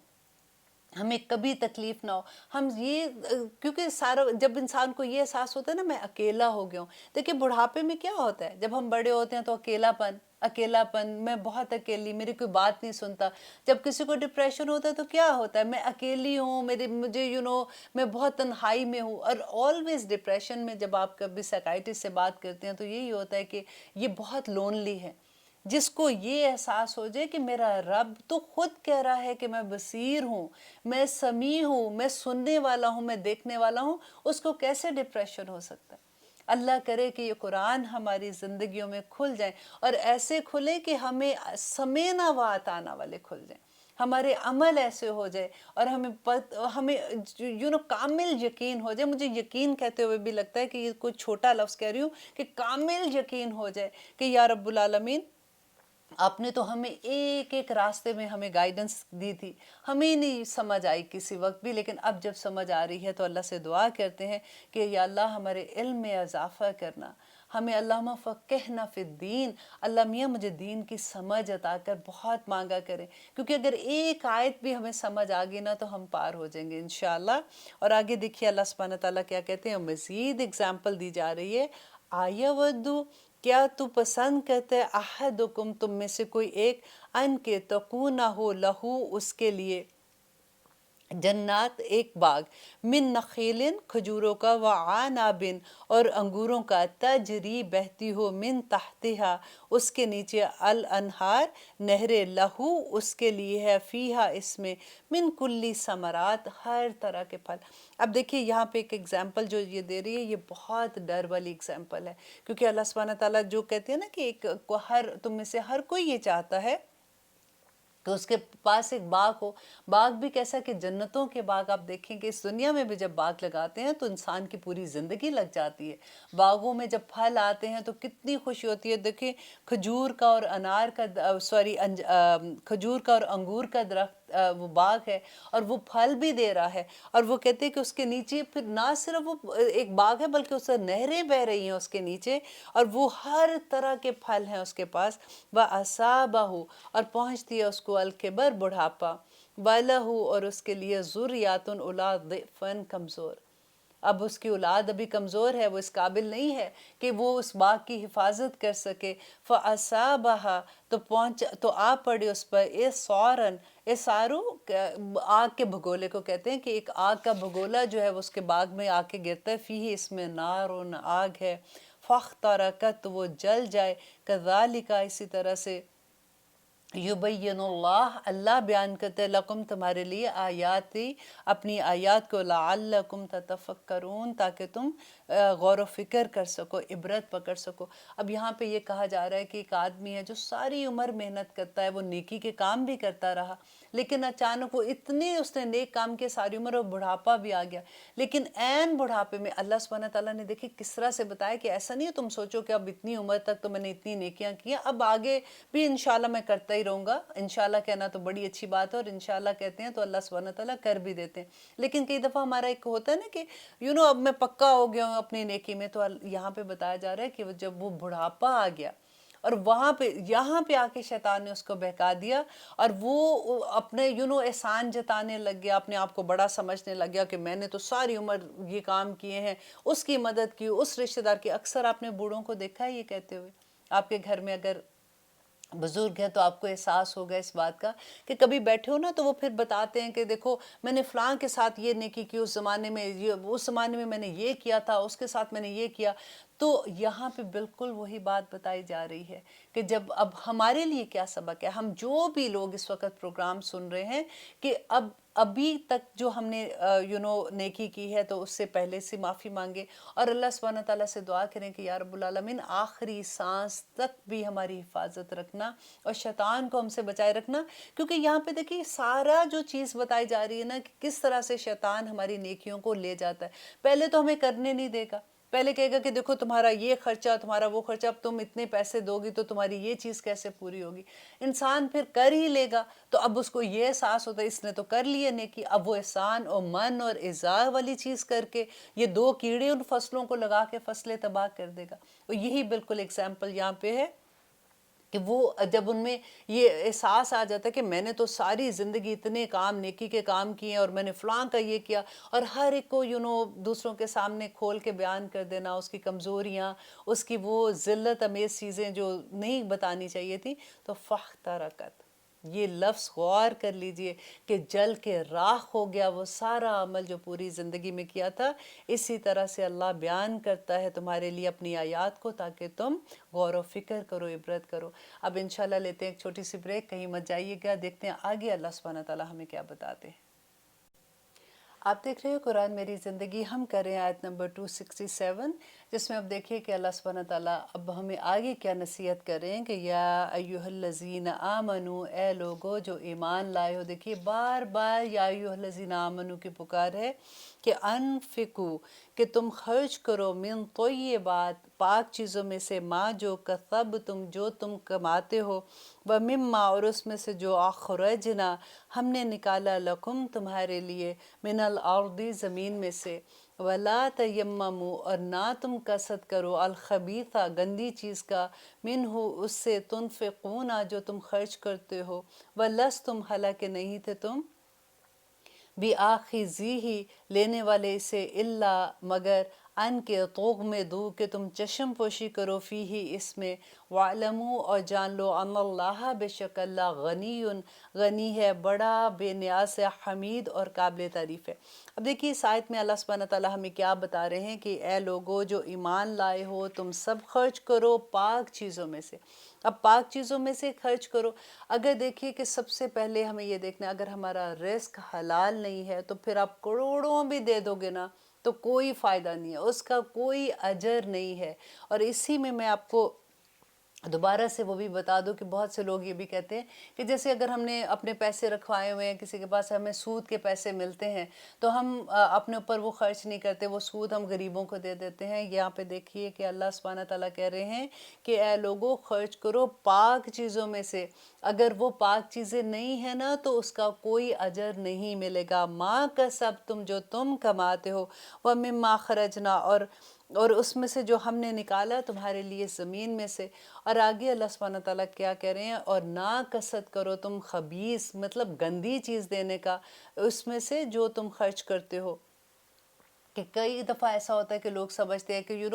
ہمیں کبھی تکلیف نہ ہو، ہم یہ کیونکہ سارا جب انسان کو یہ احساس ہوتا ہے نا میں اکیلا ہو گیا ہوں۔ دیکھیں بڑھاپے میں کیا ہوتا ہے، جب ہم بڑے ہوتے ہیں تو اکیلاپن، میں بہت اکیلی، میری کوئی بات نہیں سنتا۔ جب کسی کو ڈپریشن ہوتا ہے تو کیا ہوتا ہے، میں اکیلی ہوں، مجھے میں بہت تنہائی میں ہوں۔ اور آلویز ڈپریشن میں جب آپ کبھی سائیکائٹسٹ سے بات کرتے ہیں تو یہی ہوتا ہے کہ یہ بہت لونلی ہے۔ جس کو یہ احساس ہو جائے کہ میرا رب تو خود کہہ رہا ہے کہ میں بصیر ہوں، میں سمیع ہوں، میں سننے والا ہوں، میں دیکھنے والا ہوں، اس کو کیسے ڈپریشن ہو سکتا ہے؟ اللہ کرے کہ یہ قرآن ہماری زندگیوں میں کھل جائیں، اور ایسے کھلے کہ ہمیں سمینا و اطانا والے کھل جائیں، ہمارے عمل ایسے ہو جائے اور ہمیں کامل یقین ہو جائے۔ مجھے یقین کہتے ہوئے بھی لگتا ہے کہ یہ کوئی چھوٹا لفظ کہہ رہی ہوں، کہ کامل یقین ہو جائے کہ یا رب العالمین آپ نے تو ہمیں ایک ایک راستے میں ہمیں گائیڈنس دی تھی، ہمیں نہیں سمجھ آئی کسی وقت بھی، لیکن اب جب سمجھ آ رہی ہے تو اللہ سے دعا کرتے ہیں کہ یا اللہ ہمارے علم میں اضافہ کرنا، ہمیں اللہم فقہنا فی الدین، اللہ میاں مجھے دین کی سمجھ عطا کر، بہت مانگا کریں، کیونکہ اگر ایک آیت بھی ہمیں سمجھ آ گئی نا تو ہم پار ہو جائیں گے انشاءاللہ۔ اور آگے دیکھیے اللہ سبحانہ تعالیٰ کیا کہتے ہیں، مزید اگزامپل دی جا رہی ہے، آیودو، کیا تو پسند کرتے احدکم، تم میں سے کوئی ایک، ان کے تکونہ ہو لہو اس کے لیے، جنات ایک باغ، من نخیل کھجوروں کا، وعناب اور انگوروں کا، تجری بہتی ہو، من تحتہا اس کے نیچے، الانہار نہریں، لہو اس کے لیے ہے، فیہا اس میں، من کلی ثمرات ہر طرح کے پھل۔ اب دیکھیے یہاں پہ ایک ایگزامپل جو یہ دے رہی ہے یہ بہت ڈر والی ایگزامپل ہے، کیونکہ اللہ سبحانہ تعالیٰ جو کہتے ہیں نا کہ تم میں سے ہر کوئی یہ چاہتا ہے کہ اس کے پاس ایک باغ ہو، باغ بھی کیسا کہ جنتوں کے باغ۔ آپ دیکھیں کہ اس دنیا میں بھی جب باغ لگاتے ہیں تو انسان کی پوری زندگی لگ جاتی ہے، باغوں میں جب پھل آتے ہیں تو کتنی خوشی ہوتی ہے۔ دیکھیں کھجور کا اور کھجور کا اور انگور کا درخت وہ باغ ہے اور وہ پھل بھی دے رہا ہے، اور وہ کہتے ہیں کہ اس کے نیچے پھر نہ صرف وہ ایک باغ ہے بلکہ اس سے نہریں بہ رہی ہیں اس کے نیچے، اور وہ ہر طرح کے پھل ہیں اس کے پاس، وَأَصَابَهُ اور پہنچتی ہے اس کو الکبر بڑھاپا، وَلَهُ اور اس کے لیے ذُرِّيَّةٌ اولاد ضِعْفًا کمزور، اب اس کی اولاد ابھی کمزور ہے، وہ اس قابل نہیں ہے کہ وہ اس باغ کی حفاظت کر سکے، فَأَصَابَهَا تو آ پڑے اس پر، اِسْعَارٌ آگ کے بھگولے کو کہتے ہیں کہ ایک آگ کا بھگولا جو ہے وہ اس کے باغ میں آ کے گرتا ہے، فیہ اس میں نارٌ آگ ہے، فاحترقت تو وہ جل جائے، کذالک اسی طرح سے، یبین اللہ بیان کرتے لکم تمہارے لیے آیاتی اپنی آیات کو، لعلکم تتفکرون تاکہ تم غور و فکر کر سکو، عبرت پکڑ سکو۔ اب یہاں پہ یہ کہا جا رہا ہے کہ ایک آدمی ہے جو ساری عمر محنت کرتا ہے، وہ نیکی کے کام بھی کرتا رہا، لیکن اچانک وہ اتنے اس نے نیک کام کے ساری عمر، اور بڑھاپا بھی آ گیا، لیکن عین بڑھاپے میں اللہ سبحانہ تعالیٰ نے دیکھیں کس طرح سے بتایا کہ ایسا نہیں ہے تم سوچو کہ اب اتنی عمر تک تو میں نے اتنی نیکیاں کی ہیں، اب آگے بھی انشاءاللہ میں کرتا ہی رہوں گا۔ انشاءاللہ کہنا تو بڑی اچھی بات ہے، اور انشاءاللہ کہتے ہیں تو اللہ سبحانہ تعالیٰ کر بھی دیتے ہیں، لیکن کئی دفعہ ہمارا ایک ہوتا ہے نا کہ اب میں پکا ہو گیا ہوں اپنی نیکی میں، تو یہاں پہ بتایا جا رہا ہے کہ جب وہ بڑھاپا آ گیا اور یہاں پہ آ کے شیطان نے اس کو بہکا دیا، اور وہ اپنے احسان جتانے لگ گیا، اپنے آپ کو بڑا سمجھنے لگ گیا کہ میں نے تو ساری عمر یہ کام کیے ہیں، اس کی مدد کی، اس رشتہ دار کی۔ اکثر آپ نے بوڑھوں کو دیکھا ہے یہ کہتے ہوئے، آپ کے گھر میں اگر بزرگ ہیں تو آپ کو احساس ہوگا اس بات کا کہ کبھی بیٹھے ہو نا تو وہ پھر بتاتے ہیں کہ دیکھو میں نے فلاں کے ساتھ یہ نیکی کی اس زمانے میں، اس زمانے میں میں نے یہ کیا تھا، اس کے ساتھ میں نے یہ کیا۔ تو یہاں پہ بالکل وہی بات بتائی جا رہی ہے کہ جب اب ہمارے لیے کیا سبق ہے، ہم جو بھی لوگ اس وقت پروگرام سن رہے ہیں، کہ ابھی تک جو ہم نے نیکی کی ہے تو اس سے پہلے سے معافی مانگے، اور اللہ سبحانہ تعالیٰ سے دعا کریں کہ یا رب العالمین آخری سانس تک بھی ہماری حفاظت رکھنا، اور شیطان کو ہم سے بچائے رکھنا، کیونکہ یہاں پہ دیکھیں سارا جو چیز بتائی جا رہی ہے نا کہ کس طرح سے شیطان ہماری نیکیوں کو لے جاتا ہے۔ پہلے تو ہمیں کرنے نہیں دے گا، پہلے کہے گا کہ دیکھو تمہارا یہ خرچہ، تمہارا وہ خرچہ، اب تم اتنے پیسے دو گی تو تمہاری یہ چیز کیسے پوری ہوگی۔ انسان پھر کر ہی لے گا تو اب اس کو یہ احساس ہوتا ہے اس نے تو کر لیے نیکی، اب وہ احسان اور من اور اعزاز والی چیز کر کے یہ دو کیڑے ان فصلوں کو لگا کے فصلیں تباہ کر دے گا۔ اور یہی بالکل اگزامپل یہاں پہ ہے کہ وہ جب ان میں یہ احساس آ جاتا ہے کہ میں نے تو ساری زندگی اتنے کام نیکی کے کام کیے ہیں، اور میں نے فلاں کا یہ کیا، اور ہر ایک کو دوسروں کے سامنے کھول کے بیان کر دینا اس کی کمزوریاں، اس کی وہ ذلت امیز چیزیں جو نہیں بتانی چاہیے تھی، تو فاحترقت، یہ لفظ غور کر لیجئے کہ جل کے راکھ ہو گیا وہ سارا عمل جو پوری زندگی میں کیا تھا۔ اسی طرح سے اللہ بیان کرتا ہے تمہارے لیے اپنی آیات کو تاکہ تم غور و فکر کرو، عبرت کرو۔ اب انشاءاللہ لیتے ہیں ایک چھوٹی سی بریک، کہیں مت جائیے گا، دیکھتے ہیں آگے اللہ سبحانہ تعالیٰ ہمیں کیا بتاتے ہیں۔ آپ دیکھ رہے ہو قرآن میری زندگی، ہم کر رہے ہیں آیت نمبر 267، جس میں اب دیکھیے کہ اللہ سبحانہ تعالیٰ اب ہمیں آگے کیا نصیحت کر رہے ہیں کہ یا ایہا الذین آمنو، اے لوگو جو ایمان لائے ہو۔ دیکھیے بار بار یا ایہا الذین آمنو کی پکار ہے کہ انفقو، کہ تم خرچ کرو، من طیبات، پاک چیزوں میں سے، ما جو کسبتم، جو تم کماتے ہو، ومما، اور اس میں سے جو اخرجنا، ہم نے نکالا، لکم، تمہارے لیے، من الارض، زمین میں سے، ولا تیمموا، اور نہ تم قصد کرو، الخبیث، گندی چیز کا، منہ، اس سے، تنفقون، جو تم خرچ کرتے ہو، ولستم، حالانکہ نہیں تھے تم، بِآخِذِیہِ، لینے والے اسے، الا، مگر، ان کے تغمضوا، کہ تم چشم پوشی کرو، فیہ، اس میں، وَاعْلَمُوا، اور جان لو، ان اللہ، بے شک اللہ، غنی، غنی ہے، بڑا بے نیاز ہے، حمید، اور قابل تعریف ہے۔ اب دیکھیے اس آیت میں اللہ سبحانہ تعالیٰ ہمیں کیا بتا رہے ہیں کہ اے لوگو جو ایمان لائے ہو، تم سب خرچ کرو پاک چیزوں میں سے۔ اب پاک چیزوں میں سے خرچ کرو، اگر دیکھیے کہ سب سے پہلے ہمیں یہ دیکھنا ہے، اگر ہمارا رزق حلال نہیں ہے تو پھر آپ کروڑوں بھی دے دو گے نا تو کوئی فائدہ نہیں ہے، اس کا کوئی اجر نہیں ہے۔ اور اسی میں آپ کو دوبارہ سے وہ بھی بتا دو کہ بہت سے لوگ یہ بھی کہتے ہیں کہ جیسے اگر ہم نے اپنے پیسے رکھوائے ہوئے ہیں کسی کے پاس، ہمیں سود کے پیسے ملتے ہیں تو ہم اپنے اوپر وہ خرچ نہیں کرتے، وہ سود ہم غریبوں کو دے دیتے ہیں۔ یہاں پہ دیکھیے کہ اللہ سبحانہ تعالیٰ کہہ رہے ہیں کہ اے لوگو خرچ کرو پاک چیزوں میں سے، اگر وہ پاک چیزیں نہیں ہیں نا تو اس کا کوئی اجر نہیں ملے گا، ما کسبتم، جو تم کماتے ہو، ومما خرجنا، اور اس میں سے جو ہم نے نکالا تمہارے لیے زمین میں سے۔ اور آگے اللہ سبحانہ تعالیٰ کیا کہہ رہے ہیں، اور نہ قصد کرو تم خبیث، مطلب گندی چیز دینے کا، اس میں سے جو تم خرچ کرتے ہو۔ کہ کئی دفعہ ایسا ہوتا ہے کہ لوگ سمجھتے ہیں کہ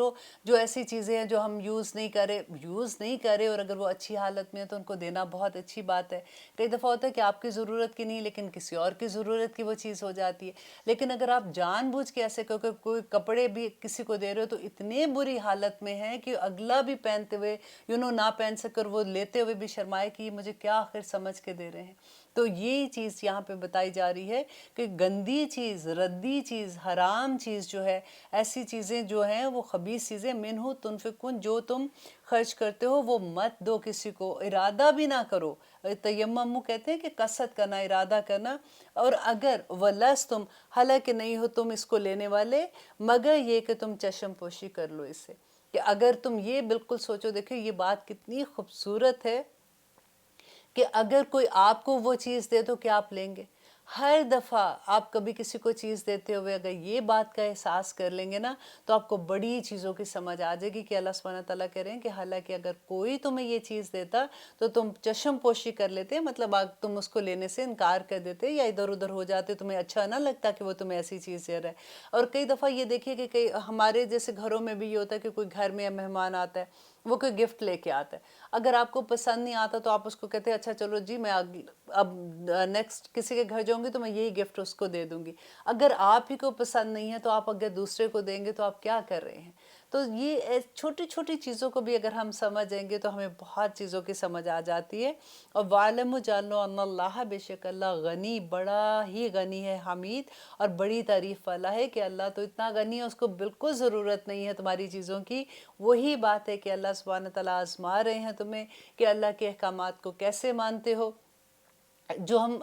جو ایسی چیزیں ہیں جو ہم یوز نہیں کرے اور اگر وہ اچھی حالت میں ہے تو ان کو دینا بہت اچھی بات ہے۔ کئی دفعہ ہوتا ہے کہ آپ کی ضرورت کی نہیں لیکن کسی اور کی ضرورت کی وہ چیز ہو جاتی ہے، لیکن اگر آپ جان بوجھ کے ایسے کوئی کپڑے بھی کسی کو دے رہے ہو تو اتنے بری حالت میں ہے کہ اگلا بھی پہنتے ہوئے نہ پہن سکے اور وہ لیتے ہوئے بھی شرمائے کہ یہ مجھے کیا آخر سمجھ کے دے رہے ہیں۔ تو یہی چیز یہاں پہ بتائی جا رہی ہے کہ گندی چیز، ردی چیز، حرام چیز جو ہے، ایسی چیزیں جو ہیں وہ خبیث چیزیں، منہ تنفقون، جو تم خرچ کرتے ہو وہ مت دو کسی کو، ارادہ بھی نہ کرو۔ تیمم کہتے ہیں کہ قصد کرنا، ارادہ کرنا۔ اور اگر ولستم، حالانکہ نہیں ہو تم اس کو لینے والے، مگر یہ کہ تم چشم پوشی کر لو اس سے، کہ اگر تم یہ بالکل سوچو، دیکھو یہ بات کتنی خوبصورت ہے کہ اگر کوئی آپ کو وہ چیز دے تو کیا آپ لیں گے؟ ہر دفعہ آپ کبھی کسی کو چیز دیتے ہوئے اگر یہ بات کا احساس کر لیں گے نا، تو آپ کو بڑی چیزوں کی سمجھ آ جائے گی کہ اللہ سبحانہ تعالیٰ کہہ رہے ہیں کہ حالانکہ اگر کوئی تمہیں یہ چیز دیتا تو تم چشم پوشی کر لیتے، مطلب تم اس کو لینے سے انکار کر دیتے یا ادھر ادھر ہو جاتے، تمہیں اچھا نہ لگتا کہ وہ تمہیں ایسی چیز دے رہا ہے۔ اور کئی دفعہ یہ دیکھیے کہ کئی ہمارے جیسے گھروں میں بھی یہ ہوتا ہے کہ کوئی گھر میں مہمان آتا ہے، وہ کوئی گفٹ لے کے آتا ہے، اگر آپ کو پسند نہیں آتا تو آپ اس کو کہتے ہیں اچھا چلو جی میں اب نیکسٹ کسی کے گھر جاؤں گی تو میں یہی گفٹ اس کو دے دوں گی۔ اگر آپ ہی کو پسند نہیں ہے تو آپ اگر دوسرے کو دیں گے تو آپ کیا کر رہے ہیں؟ تو یہ چھوٹی چھوٹی چیزوں کو بھی اگر ہم سمجھیں گے تو ہمیں بہت چیزوں کی سمجھ آ جاتی ہے۔ اور وَعْلَمُوا جانو ان اللہ، بے شک اللہ غنی، بڑا ہی غنی ہے، حمید، اور بڑی تعریف والا ہے، کہ اللہ تو اتنا غنی ہے اس کو بالکل ضرورت نہیں ہے تمہاری چیزوں کی۔ وہی بات ہے کہ اللہ سبحانہ تعالیٰ آزما رہے ہیں تمہیں کہ اللہ کے احکامات کو کیسے مانتے ہو۔ جو ہم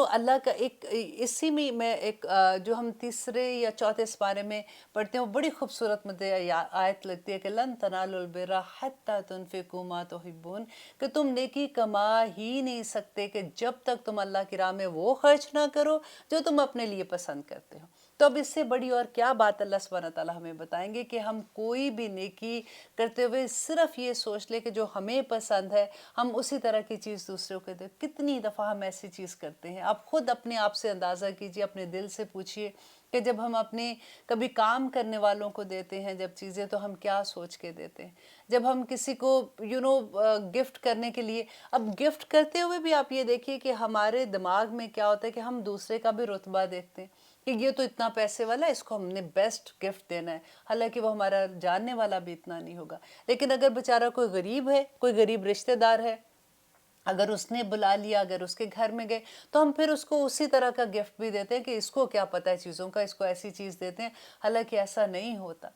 اللہ کا ایک اسی میں ایک جو ہم تیسرے یا چوتھے سپارے میں پڑھتے ہیں، وہ بڑی خوبصورت مجھے آیت لگتی ہے کہ لن تنالوا البر حتی تنفقوا ما تحبون، کہ تم نیکی کما ہی نہیں سکتے کہ جب تک تم اللہ کی راہ میں وہ خرچ نہ کرو جو تم اپنے لیے پسند کرتے ہو۔ تو اب اس سے بڑی اور کیا بات اللہ سبحانہ تعالیٰ ہمیں بتائیں گے کہ ہم کوئی بھی نیکی کرتے ہوئے صرف یہ سوچ لے کہ جو ہمیں پسند ہے ہم اسی طرح کی چیز دوسروں کو دیں۔ کتنی دفعہ ہم ایسی چیز کرتے ہیں؟ آپ خود اپنے آپ سے اندازہ کیجئے، اپنے دل سے پوچھئے کہ جب ہم اپنے کبھی کام کرنے والوں کو دیتے ہیں جب چیزیں، تو ہم کیا سوچ کے دیتے ہیں؟ جب ہم کسی کو گفٹ کرنے کے لیے، اب گفٹ کرتے ہوئے بھی آپ یہ دیکھیے کہ ہمارے دماغ میں کیا ہوتا ہے کہ ہم دوسرے کا بھی رتبہ دیکھتے ہیں کہ یہ تو اتنا پیسے والا ہے، اس کو ہم نے بیسٹ گفٹ دینا ہے، حالانکہ وہ ہمارا جاننے والا بھی اتنا نہیں ہوگا۔ لیکن اگر بیچارہ کوئی غریب ہے، کوئی غریب رشتہ دار ہے، اگر اس نے بلا لیا، اگر اس کے گھر میں گئے، تو ہم پھر اس کو اسی طرح کا گفٹ بھی دیتے ہیں کہ اس کو کیا پتہ ہے چیزوں کا، اس کو ایسی چیز دیتے ہیں، حالانکہ ایسا نہیں ہوتا۔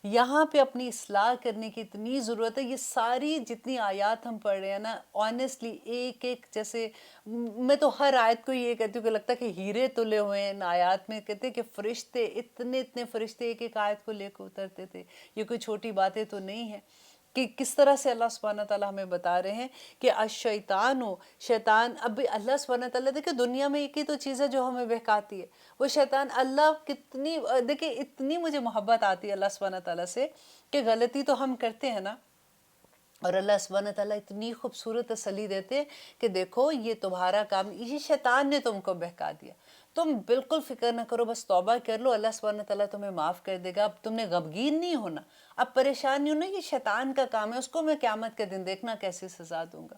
یہاں پہ اپنی اصلاح کرنے کی اتنی ضرورت ہے۔ یہ ساری جتنی آیات ہم پڑھ رہے ہیں نا، آنیسٹلی ایک ایک، جیسے میں تو ہر آیت کو یہ کہتی ہوں کہ لگتا ہے کہ ہیرے تلے ہوئے ہیں ان آیات میں۔ کہتے ہیں کہ فرشتے، اتنے اتنے فرشتے ایک ایک آیت کو لے کے اترتے تھے۔ یہ کوئی چھوٹی باتیں تو نہیں ہیں کہ کس طرح سے اللہ سبحانہ تعالیٰ ہمیں بتا رہے ہیں کہ الشیطان، شیطان، اب اللہ سبحانہ تعالیٰ دیکھیں دنیا میں ایک ہی تو چیز ہے جو ہمیں بہکاتی ہے، وہ شیطان۔ اللہ کتنی، دیکھیں اتنی مجھے محبت آتی ہے اللہ سبحانہ تعالیٰ سے کہ غلطی تو ہم کرتے ہیں نا، اور اللہ سبحانہ تعالیٰ اتنی خوبصورت تسلی دیتے ہیں کہ دیکھو یہ تمہارا کام، یہ شیطان نے تم کو بہکا دیا، تم بالکل فکر نہ کرو، بس توبہ کر لو، اللہ سبحانہ تعالیٰ تمہیں معاف کر دے گا۔ اب تم نے غمگین نہیں ہونا، اب پریشان نہیں ہونا، یہ شیطان کا کام ہے، اس کو میں قیامت کے دن دیکھنا کیسے سزا دوں گا۔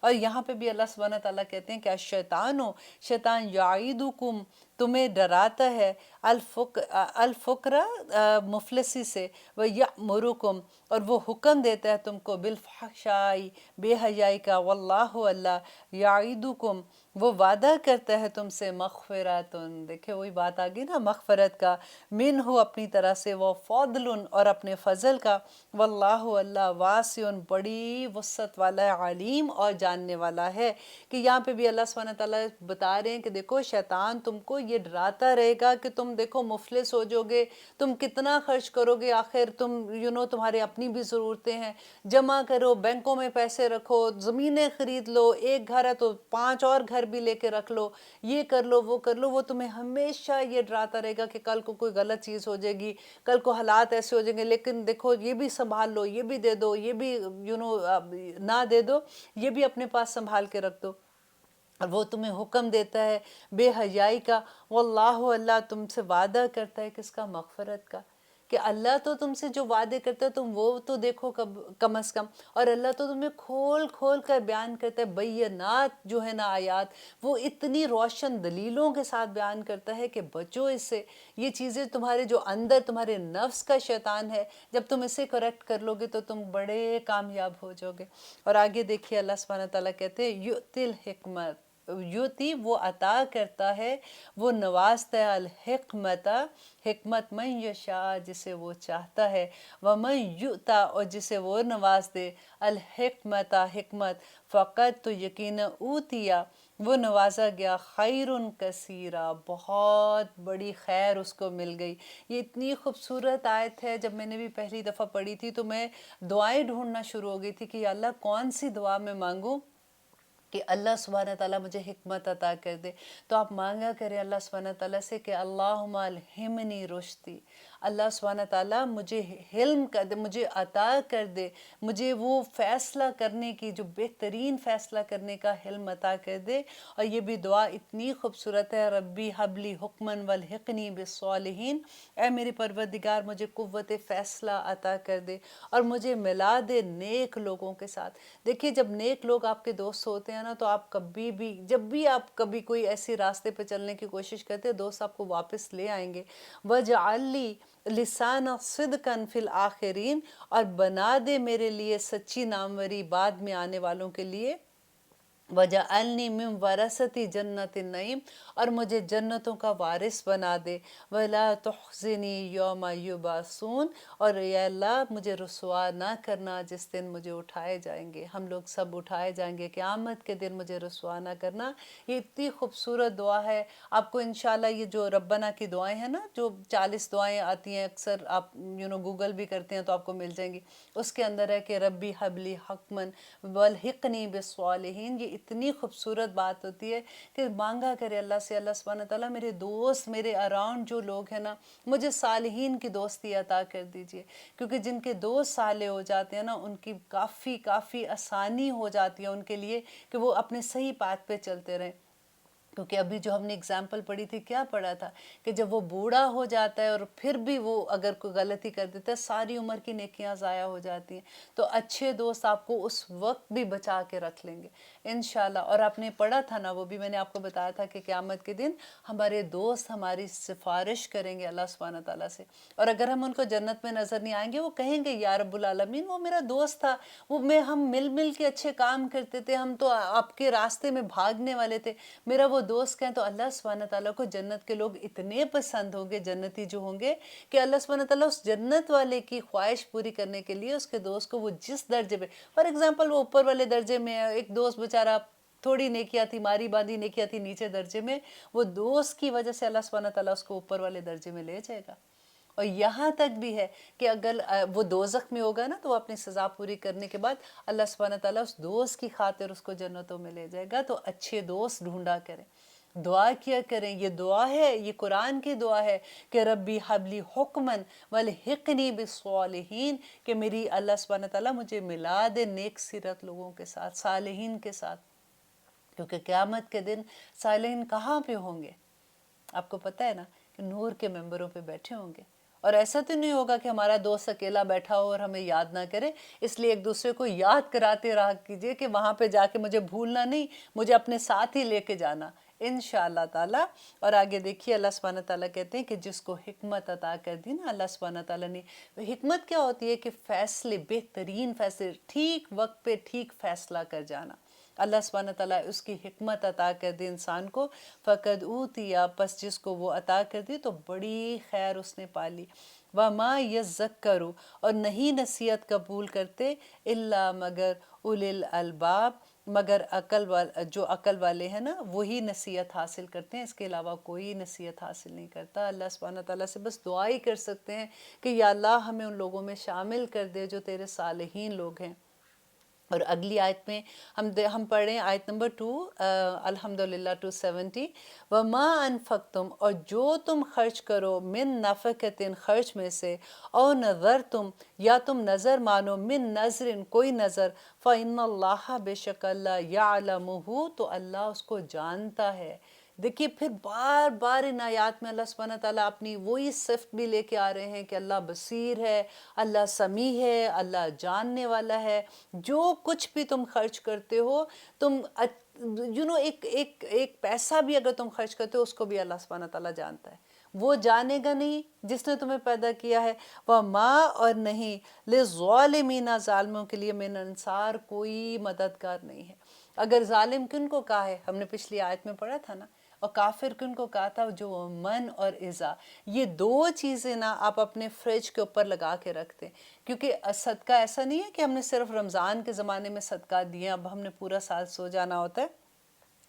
اور یہاں پہ بھی اللہ سبحانہ تعالیٰ کہتے ہیں کہ الشیطان، شیطان یعیدکم، تمہیں ڈراتا ہے، الفقر، مفلسی سے، ویأمرکم، اور وہ حکم دیتا ہے تم کو، بالفحشاء، بے حیائی کا، واللہ، اللہ، یعیدکم، وہ وعدہ کرتا ہے تم سے، مغفراتن، دیکھیں وہی بات آگئی نا، مغفرت کا، منہ، اپنی طرح سے، وہ فضل، اور اپنے فضل کا، واللہ، اللہ، واسع، بڑی وسعت والا ہے، علیم، اور جاننے والا ہے۔ کہ یہاں پہ بھی اللہ سبحانہ تعالیٰ بتا رہے ہیں کہ دیکھو شیطان تم کو یہ ڈراتا رہے گا کہ تم دیکھو مفلس ہو جو گے، تم کتنا خرچ کرو گے، آخر تم تمہارے اپنی بھی ضرورتیں ہیں، جمع کرو، بینکوں میں پیسے رکھو، زمینیں خرید لو، ایک گھر ہے تو 5 اور گھر بھی لے کے رکھ لو، یہ کر لو، وہ کر لو۔ وہ تمہیں ہمیشہ یہ ڈراتا رہے گا کہ کل کو کوئی غلط چیز ہو جائے گی، کل کو حالات ایسے ہو جائیں گے، لیکن دیکھو یہ بھی سنبھال لو، یہ بھی دے دو، یہ بھی نہ دے دو، یہ بھی اپنے پاس سنبھال کے رکھ دو۔ اور وہ تمہیں حکم دیتا ہے بے حیائی کا، واللہ، اللہ تم سے وعدہ کرتا ہے کس کا؟ مغفرت کا۔ کہ اللہ تو تم سے جو وعدے کرتا ہے تم وہ تو دیکھو کم از کم، اور اللہ تو تمہیں کھول کھول کر بیان کرتا ہے، بینات جو ہے نا آیات، وہ اتنی روشن دلیلوں کے ساتھ بیان کرتا ہے کہ بچو اس سے۔ یہ چیزیں تمہارے جو اندر تمہارے نفس کا شیطان ہے، جب تم اسے کریکٹ کر لو گے تو تم بڑے کامیاب ہو جاؤ گے۔ اور آگے دیکھیے اللہ سبحانہ تعالیٰ کہتے ہیں یؤتی الحکمت، یوتی وہ عطا کرتا ہے، وہ نوازتا ہے، الحکمت حکمت من یشاء جسے وہ چاہتا ہے، ومن یؤتا اور جسے وہ نواز دے الحکمت حکمت، فقط تو یقینا اوتیا وہ نوازا گیا خیر کثیرہ بہت بڑی خیر اس کو مل گئی۔ یہ اتنی خوبصورت آیت ہے، جب میں نے بھی پہلی دفعہ پڑھی تھی تو میں دعائیں ڈھونڈنا شروع ہو گئی تھی کہ یا اللہ کون سی دعا میں مانگوں کہ اللہ سبحانہ تعالیٰ مجھے حکمت عطا کر دے۔ تو آپ مانگا کریں اللہ سبحانہ تعالیٰ سے کہ اللہم الہمنی رشدی، اللہ سبحانہ تعالیٰ مجھے حلم کر دے، مجھے عطا کر دے، مجھے وہ فیصلہ کرنے کی، جو بہترین فیصلہ کرنے کا حلم عطا کر دے۔ اور یہ بھی دعا اتنی خوبصورت ہے، ربی حبلی حکمن والحقنی بالصالحین، اے میرے پروردگار مجھے قوت فیصلہ عطا کر دے اور مجھے ملا دے نیک لوگوں کے ساتھ۔ دیکھیے جب نیک لوگ آپ کے دوست ہوتے ہیں نا تو آپ کبھی بھی، جب بھی آپ کبھی کوئی ایسی راستے پہ چلنے کی کوشش کرتے ہیں، دوست آپ کو واپس لے آئیں گے۔ وَجْعَلْ لِي لِسَانَ صِدْقًا فِي الْآخِرِينَ، اور بنا دے میرے لیے سچی ناموری بعد میں آنے والوں کے لیے۔ وَجَعَلْنِي مِنْ وَرَثَةِ جَنَّةِ النَّعِيمِ، اور مجھے جنتوں کا وارث بنا دے۔ وَلَا تُخْزِنِي يَوْمَ يُبْعَثُونَ، اور یا اللہ مجھے رسوا نہ کرنا جس دن مجھے اٹھائے جائیں گے، ہم لوگ سب اٹھائے جائیں گے قیامت کے دن، مجھے رسوا نہ کرنا۔ یہ اتنی خوبصورت دعا ہے، آپ کو انشاءاللہ یہ جو ربنا کی دعائیں ہیں نا، جو 40 دعائیں آتی ہیں، اکثر آپ گوگل بھی کرتے ہیں تو آپ کو مل جائیں گی، اس کے اندر ہے کہ ربی حبلی حکمن والحقنی بالصالحین۔ یہ اتنی خوبصورت بات ہوتی ہے کہ مانگا کرے اللہ سے، اللہ سبحانہ تعالیٰ میرے دوست، میرے اراؤنڈ جو لوگ ہیں نا، مجھے صالحین کی دوستی عطا کر دیجئے، کیونکہ جن کے دوست صالح ہو جاتے ہیں نا، ان کی کافی آسانی ہو جاتی ہے ان کے لیے کہ وہ اپنے صحیح پاتھ پہ چلتے رہیں۔ کیونکہ ابھی جو ہم نے اگزامپل پڑھی تھی، کیا پڑھا تھا کہ جب وہ بوڑھا ہو جاتا ہے اور پھر بھی وہ اگر کوئی غلطی کر دیتا ہے، ساری عمر کی نیکیاں ضائع ہو جاتی ہیں۔ تو اچھے دوست آپ کو اس وقت بھی بچا کے رکھ لیں گے انشاءاللہ۔ اور آپ نے پڑھا تھا نا، وہ بھی میں نے آپ کو بتایا تھا کہ قیامت کے دن ہمارے دوست ہماری سفارش کریں گے اللہ سبحانہ تعالیٰ سے، اور اگر ہم ان کو جنت میں نظر نہیں آئیں گے، وہ کہیں گے یا رب العالمین وہ میرا دوست تھا، ہم مل کے اچھے کام کرتے تھے، ہم تو آپ کے راستے میں بھاگنے والے تھے، میرا وہ دوست کہیں۔ تو اللہ سبحانہ تعالیٰ کو جنت کے لوگ اتنے پسند ہوں گے، جنتی جو ہوں گے، کہ اللہ سبحانہ تعالیٰ اس جنت والے کی خواہش پوری کرنے کے لیے اس کے دوست کو وہ جس درجے پہ، فار ایگزامپل وہ اوپر والے درجے میں ہے، ایک دوست بیچارہ تھوڑی نیکیاں تھی، ماری باندھی نیکیاں تھی نیچے درجے میں، وہ دوست کی وجہ سے اللہ سبحانہ تعالیٰ اس کو اوپر والے درجے میں لے جائے گا۔ اور یہاں تک بھی ہے کہ اگر وہ دوزخ میں ہوگا نا، تو وہ اپنی سزا پوری کرنے کے بعد اللہ سبحانہ تعالیٰ اس دوست کی خاطر اس کو جنتوں میں لے جائے گا۔ تو اچھے دوست ڈھونڈا کریں، دعا کیا کریں۔ یہ دعا ہے، یہ قرآن کی دعا ہے کہ ربی حبلی حکمن والحقنی بالصالحین، کہ میری اللہ سبحانہ تعالیٰ مجھے ملا دے نیک سیرت لوگوں کے ساتھ، صالحین کے ساتھ، کیونکہ قیامت کے دن صالحین کہاں پہ ہوں گے؟ آپ کو پتہ ہے نا کہ نور کے ممبروں پہ بیٹھے ہوں گے۔ اور ایسا تو نہیں ہوگا کہ ہمارا دوست اکیلا بیٹھا ہو اور ہمیں یاد نہ کرے، اس لیے ایک دوسرے کو یاد کراتے رہا کیجئے کہ وہاں پہ جا کے مجھے بھولنا نہیں، مجھے اپنے ساتھ ہی لے کے جانا انشاءاللہ تعالیٰ۔ اور آگے دیکھیے اللہ سبحانہ تعالیٰ کہتے ہیں کہ جس کو حکمت عطا کر دی نا اللہ سبحانہ تعالیٰ نے، حکمت کیا ہوتی ہے کہ فیصلے، بہترین فیصلے، ٹھیک وقت پہ ٹھیک فیصلہ کر جانا، اللہ سبحانہ تعالیٰ اس کی حکمت عطا کر دی انسان کو۔ فقد اوتیا، پس جس کو وہ عطا کر دی تو بڑی خیر اس نے پالی۔ وَمَا يَذَّكَّرُ، اور نہیں نصیحت قبول کرتے، الا مگر اُولِي الْأَلْبَابِ، مگر جو عقل والے ہیں نا وہی نصیحت حاصل کرتے ہیں، اس کے علاوہ کوئی نصیحت حاصل نہیں کرتا۔ اللہ سبحانہ تعالیٰ سے بس دعا ہی کر سکتے ہیں کہ یا اللہ ہمیں ان لوگوں میں شامل کر دے جو تیرے صالحین لوگ ہیں۔ اور اگلی آیت میں ہم پڑھ رہے ہیں آیت نمبر 2، الحمدللہ 270، وَمَا أَنفَقْتُمْ، اور جو تم خرچ کرو، من نفقتن، خرچ میں سے، او نذرتم، یا تم نظر مانو، من نظر، کوئی نظر، فَإِنَّ اللَّهَ، بے شک اللہ، يَعْلَمُهُ، تو اللہ اس کو جانتا ہے۔ دیکھیے پھر بار بار ان آیات میں اللہ سبحانہ تعالیٰ اپنی وہی صفت بھی لے کے آ رہے ہیں کہ اللہ بصیر ہے، اللہ سمیع ہے، اللہ جاننے والا ہے۔ جو کچھ بھی تم خرچ کرتے ہو، تم ایک پیسہ بھی اگر تم خرچ کرتے ہو، اس کو بھی اللہ سبحانہ تعالیٰ جانتا ہے، وہ جانے گا نہیں جس نے تمہیں پیدا کیا ہے، وَمَا اور نہیں لِلظَّالِمِينَ ظالموں کے لیے من انصار کوئی مددگار نہیں ہے۔ اگر ظالم کن کو کہا ہے، ہم نے پچھلی آیت میں پڑھا تھا نا، اور کافر کن کو کہا تھا، جو من اور اذا، یہ دو چیزیں نا آپ اپنے فریج کے اوپر لگا کے رکھتے ہیں، کیونکہ صدقہ ایسا نہیں ہے کہ ہم نے صرف رمضان کے زمانے میں صدقہ دیا، اب ہم نے پورا سال سو جانا ہوتا ہے۔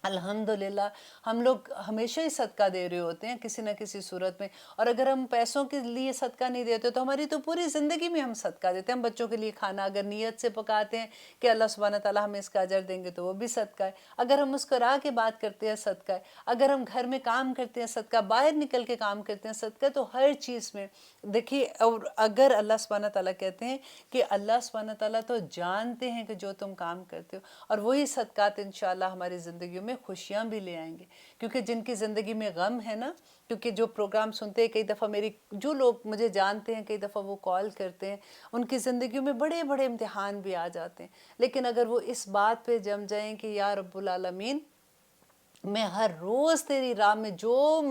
الحمدللہ ہم لوگ ہمیشہ ہی صدقہ دے رہے ہوتے ہیں کسی نہ کسی صورت میں، اور اگر ہم پیسوں کے لیے صدقہ نہیں دیتے تو ہماری تو پوری زندگی میں ہم صدقہ دیتے ہیں۔ ہم بچوں کے لیے کھانا اگر نیت سے پکاتے ہیں کہ اللہ سبحانہ تعالیٰ ہمیں اس کا اجر دیں گے تو وہ بھی صدقہ ہے، اگر ہم مسکرا کے بات کرتے ہیں صدقہ ہے، اگر ہم گھر میں کام کرتے ہیں صدقہ، باہر نکل کے کام کرتے ہیں صدقہ، تو ہر چیز میں دیکھیے۔ اور اگر اللہ سبحانہ تعالیٰ کہتے ہیں کہ اللہ سبحانہ تعالیٰ تو جانتے ہیں کہ جو تم کام کرتے ہو، اور وہی صدقات انشاءاللہ ہماری زندگیوں میں خوشیاں بھی لے آئیں گے، کیونکہ جن کی زندگی میں غم ہے نا، کیونکہ جو پروگرام سنتے ہیں، کئی دفعہ میری جو لوگ مجھے جانتے ہیں، کئی دفعہ وہ کال کرتے ہیں، ان کی زندگیوں میں بڑے بڑے امتحان بھی آ جاتے ہیں، لیکن اگر وہ اس بات پہ جم جائیں کہ یا رب العالمین، میں ہر روز تیری راہ میں جو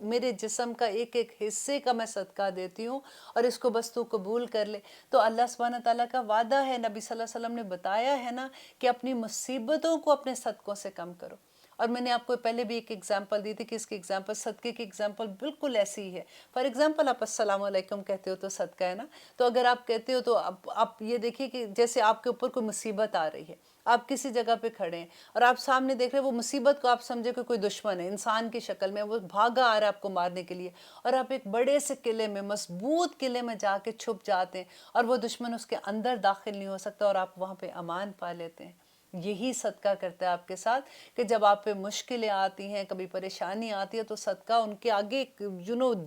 میرے جسم کا ایک ایک حصے کا میں صدقہ دیتی ہوں، اور اس کو بس تو قبول کر لے، تو اللہ سبحانہ تعالیٰ کا وعدہ ہے، نبی صلی اللہ علیہ وسلم نے بتایا ہے نا کہ اپنی مصیبتوں کو اپنے صدقوں سے کم کرو۔ اور میں نے آپ کو پہلے بھی ایک ایگزامپل دی تھی کہ اس کی ایگزامپل، صدقے کی ایگزامپل بالکل ایسی ہی ہے۔ فار ایگزامپل آپ السلام علیکم کہتے ہو تو صدقہ ہے نا، تو اگر آپ کہتے ہو تو آپ یہ دیکھیے کہ جیسے آپ کے اوپر کوئی مصیبت آ رہی ہے، آپ کسی جگہ پہ کھڑے ہیں اور آپ سامنے دیکھ رہے ہیں وہ مصیبت کو، آپ سمجھے کہ کوئی دشمن ہے انسان کی شکل میں، وہ بھاگا آ رہا ہے آپ کو مارنے کے لیے، اور آپ ایک بڑے سے قلعے میں، مضبوط قلعے میں جا کے چھپ جاتے ہیں، اور وہ دشمن اس کے اندر داخل نہیں ہو سکتا، اور آپ وہاں پہ امان پا لیتے ہیں۔ یہی صدقہ کرتا ہے آپ کے ساتھ، کہ جب آپ پہ مشکلیں آتی ہیں، کبھی پریشانی آتی ہے، تو صدقہ ان کے آگے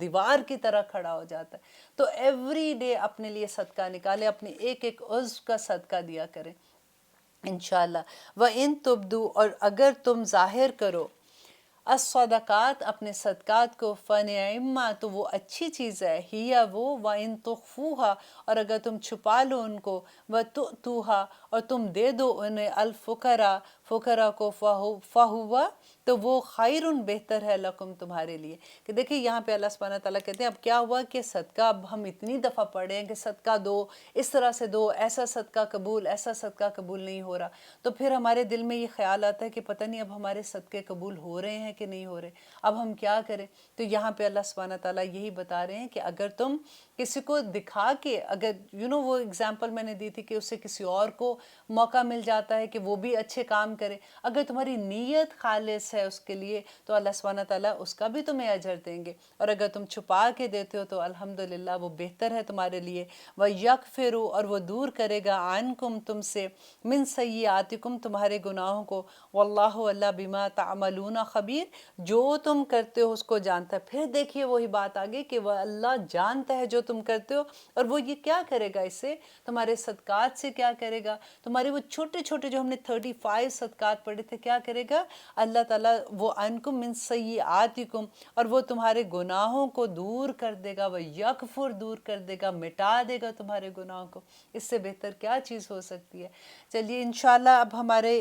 دیوار کی طرح کھڑا ہو جاتا ہے۔ تو ایوری ڈے اپنے لیے صدقہ نکالے، اپنے ایک ایک عضو کا صدقہ دیا کریں انشاءاللہ۔ وَإِن تُبْدُوا اور اگر تم ظاہر کرو، الصدقات اپنے صدقات کو، فَنِعِمَّا تو وہ اچھی چیز ہے، ہِیَ وہ، وَإِن تُخْفُوهَا اور اگر تم چھپا لو ان کو، وَتُؤْتُوهَا اور تم دے دو انہیں، الفقراء فقراء کو، فَهُوَ تو وہ خیرٌ بہتر ہے، لکم تمہارے لیے۔ کہ دیکھیں یہاں پہ اللہ سبحانہ تعالیٰ کہتے ہیں اب کیا ہوا کہ صدقہ، اب ہم اتنی دفعہ پڑھے ہیں کہ صدقہ دو، اس طرح سے دو، ایسا صدقہ قبول، ایسا صدقہ قبول نہیں ہو رہا، تو پھر ہمارے دل میں یہ خیال آتا ہے کہ پتہ نہیں اب ہمارے صدقے قبول ہو رہے ہیں کہ نہیں ہو رہے، اب ہم کیا کریں؟ تو یہاں پہ اللہ سبحانہ تعالیٰ یہی بتا رہے ہیں کہ اگر تم کسی کو دکھا کے، اگر وہ ایگزامپل میں نے دی تھی کہ اس سے کسی اور کو موقع مل جاتا ہے کہ وہ بھی اچھے کام کرے، اگر تمہاری نیت خالص ہے اس کے لیے تو اللہ سبحانہ تعالیٰ اس کا بھی تمہیں اجر دیں گے، اور اگر تم چھپا کے دیتے ہو تو الحمدللہ وہ بہتر ہے تمہارے لیے۔ وَيَغْفِرُ اور وہ دور کرے گا، عَنْكُمْ تم سے، مِنْ سَيِّئَاتِكُمْ تمہارے گناہوں کو، وَاللَّهُ اللہ بِمَا تَعْمَلُونَ خبیر جو تم کرتے ہو اس کو جانتا ہے۔ پھر دیکھیے وہی بات آگے کہ وہ اللہ جانتا ہے جو تم کرتے ہو، اور وہ یہ کیا کرے گا، اس سے تمہارے صدقات سے کیا کرے گا، تمہارے وہ چھوٹے چھوٹے جو ہم نے 35 صدقات پڑھے تھے، کیا کرے گا اللہ تعالیٰ، وہ عَنْكُمْ مِنْ سَيِّئَاتِكُمْ اور وہ تمہارے گناہوں کو دور کر دے گا، وہ یغفر دور کر دے گا، مٹا دے گا تمہارے گناہوں کو۔ اس سے بہتر کیا چیز ہو سکتی ہے؟ چلیے انشاءاللہ اب ہمارے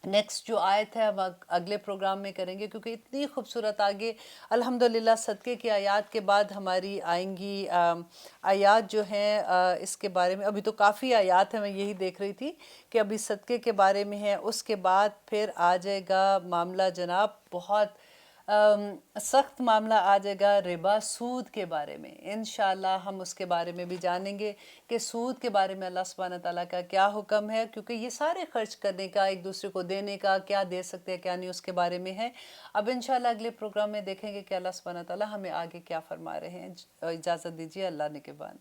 نیکسٹ جو آیت ہے ہم اگلے پروگرام میں کریں گے، کیونکہ اتنی خوبصورت آگے الحمدللہ صدقے کی آیات کے بعد ہماری آئیں گی آیات جو ہیں اس کے بارے میں، ابھی تو کافی آیات ہیں، میں یہی دیکھ رہی تھی کہ ابھی صدقے کے بارے میں ہے، اس کے بعد پھر آ جائے گا معاملہ جناب بہت سخت معاملہ آ جائے گا، ربا، سود کے بارے میں۔ انشاءاللہ ہم اس کے بارے میں بھی جانیں گے کہ سود کے بارے میں اللہ سبحانہ تعالیٰ کا کیا حکم ہے، کیونکہ یہ سارے خرچ کرنے کا، ایک دوسرے کو دینے کا، کیا دے سکتے ہیں کیا نہیں، اس کے بارے میں ہے۔ اب انشاءاللہ اگلے پروگرام میں دیکھیں گے کہ اللہ سبحانہ تعالیٰ ہمیں آگے کیا فرما رہے ہیں۔ اجازت دیجیے، اللہ نگہبان۔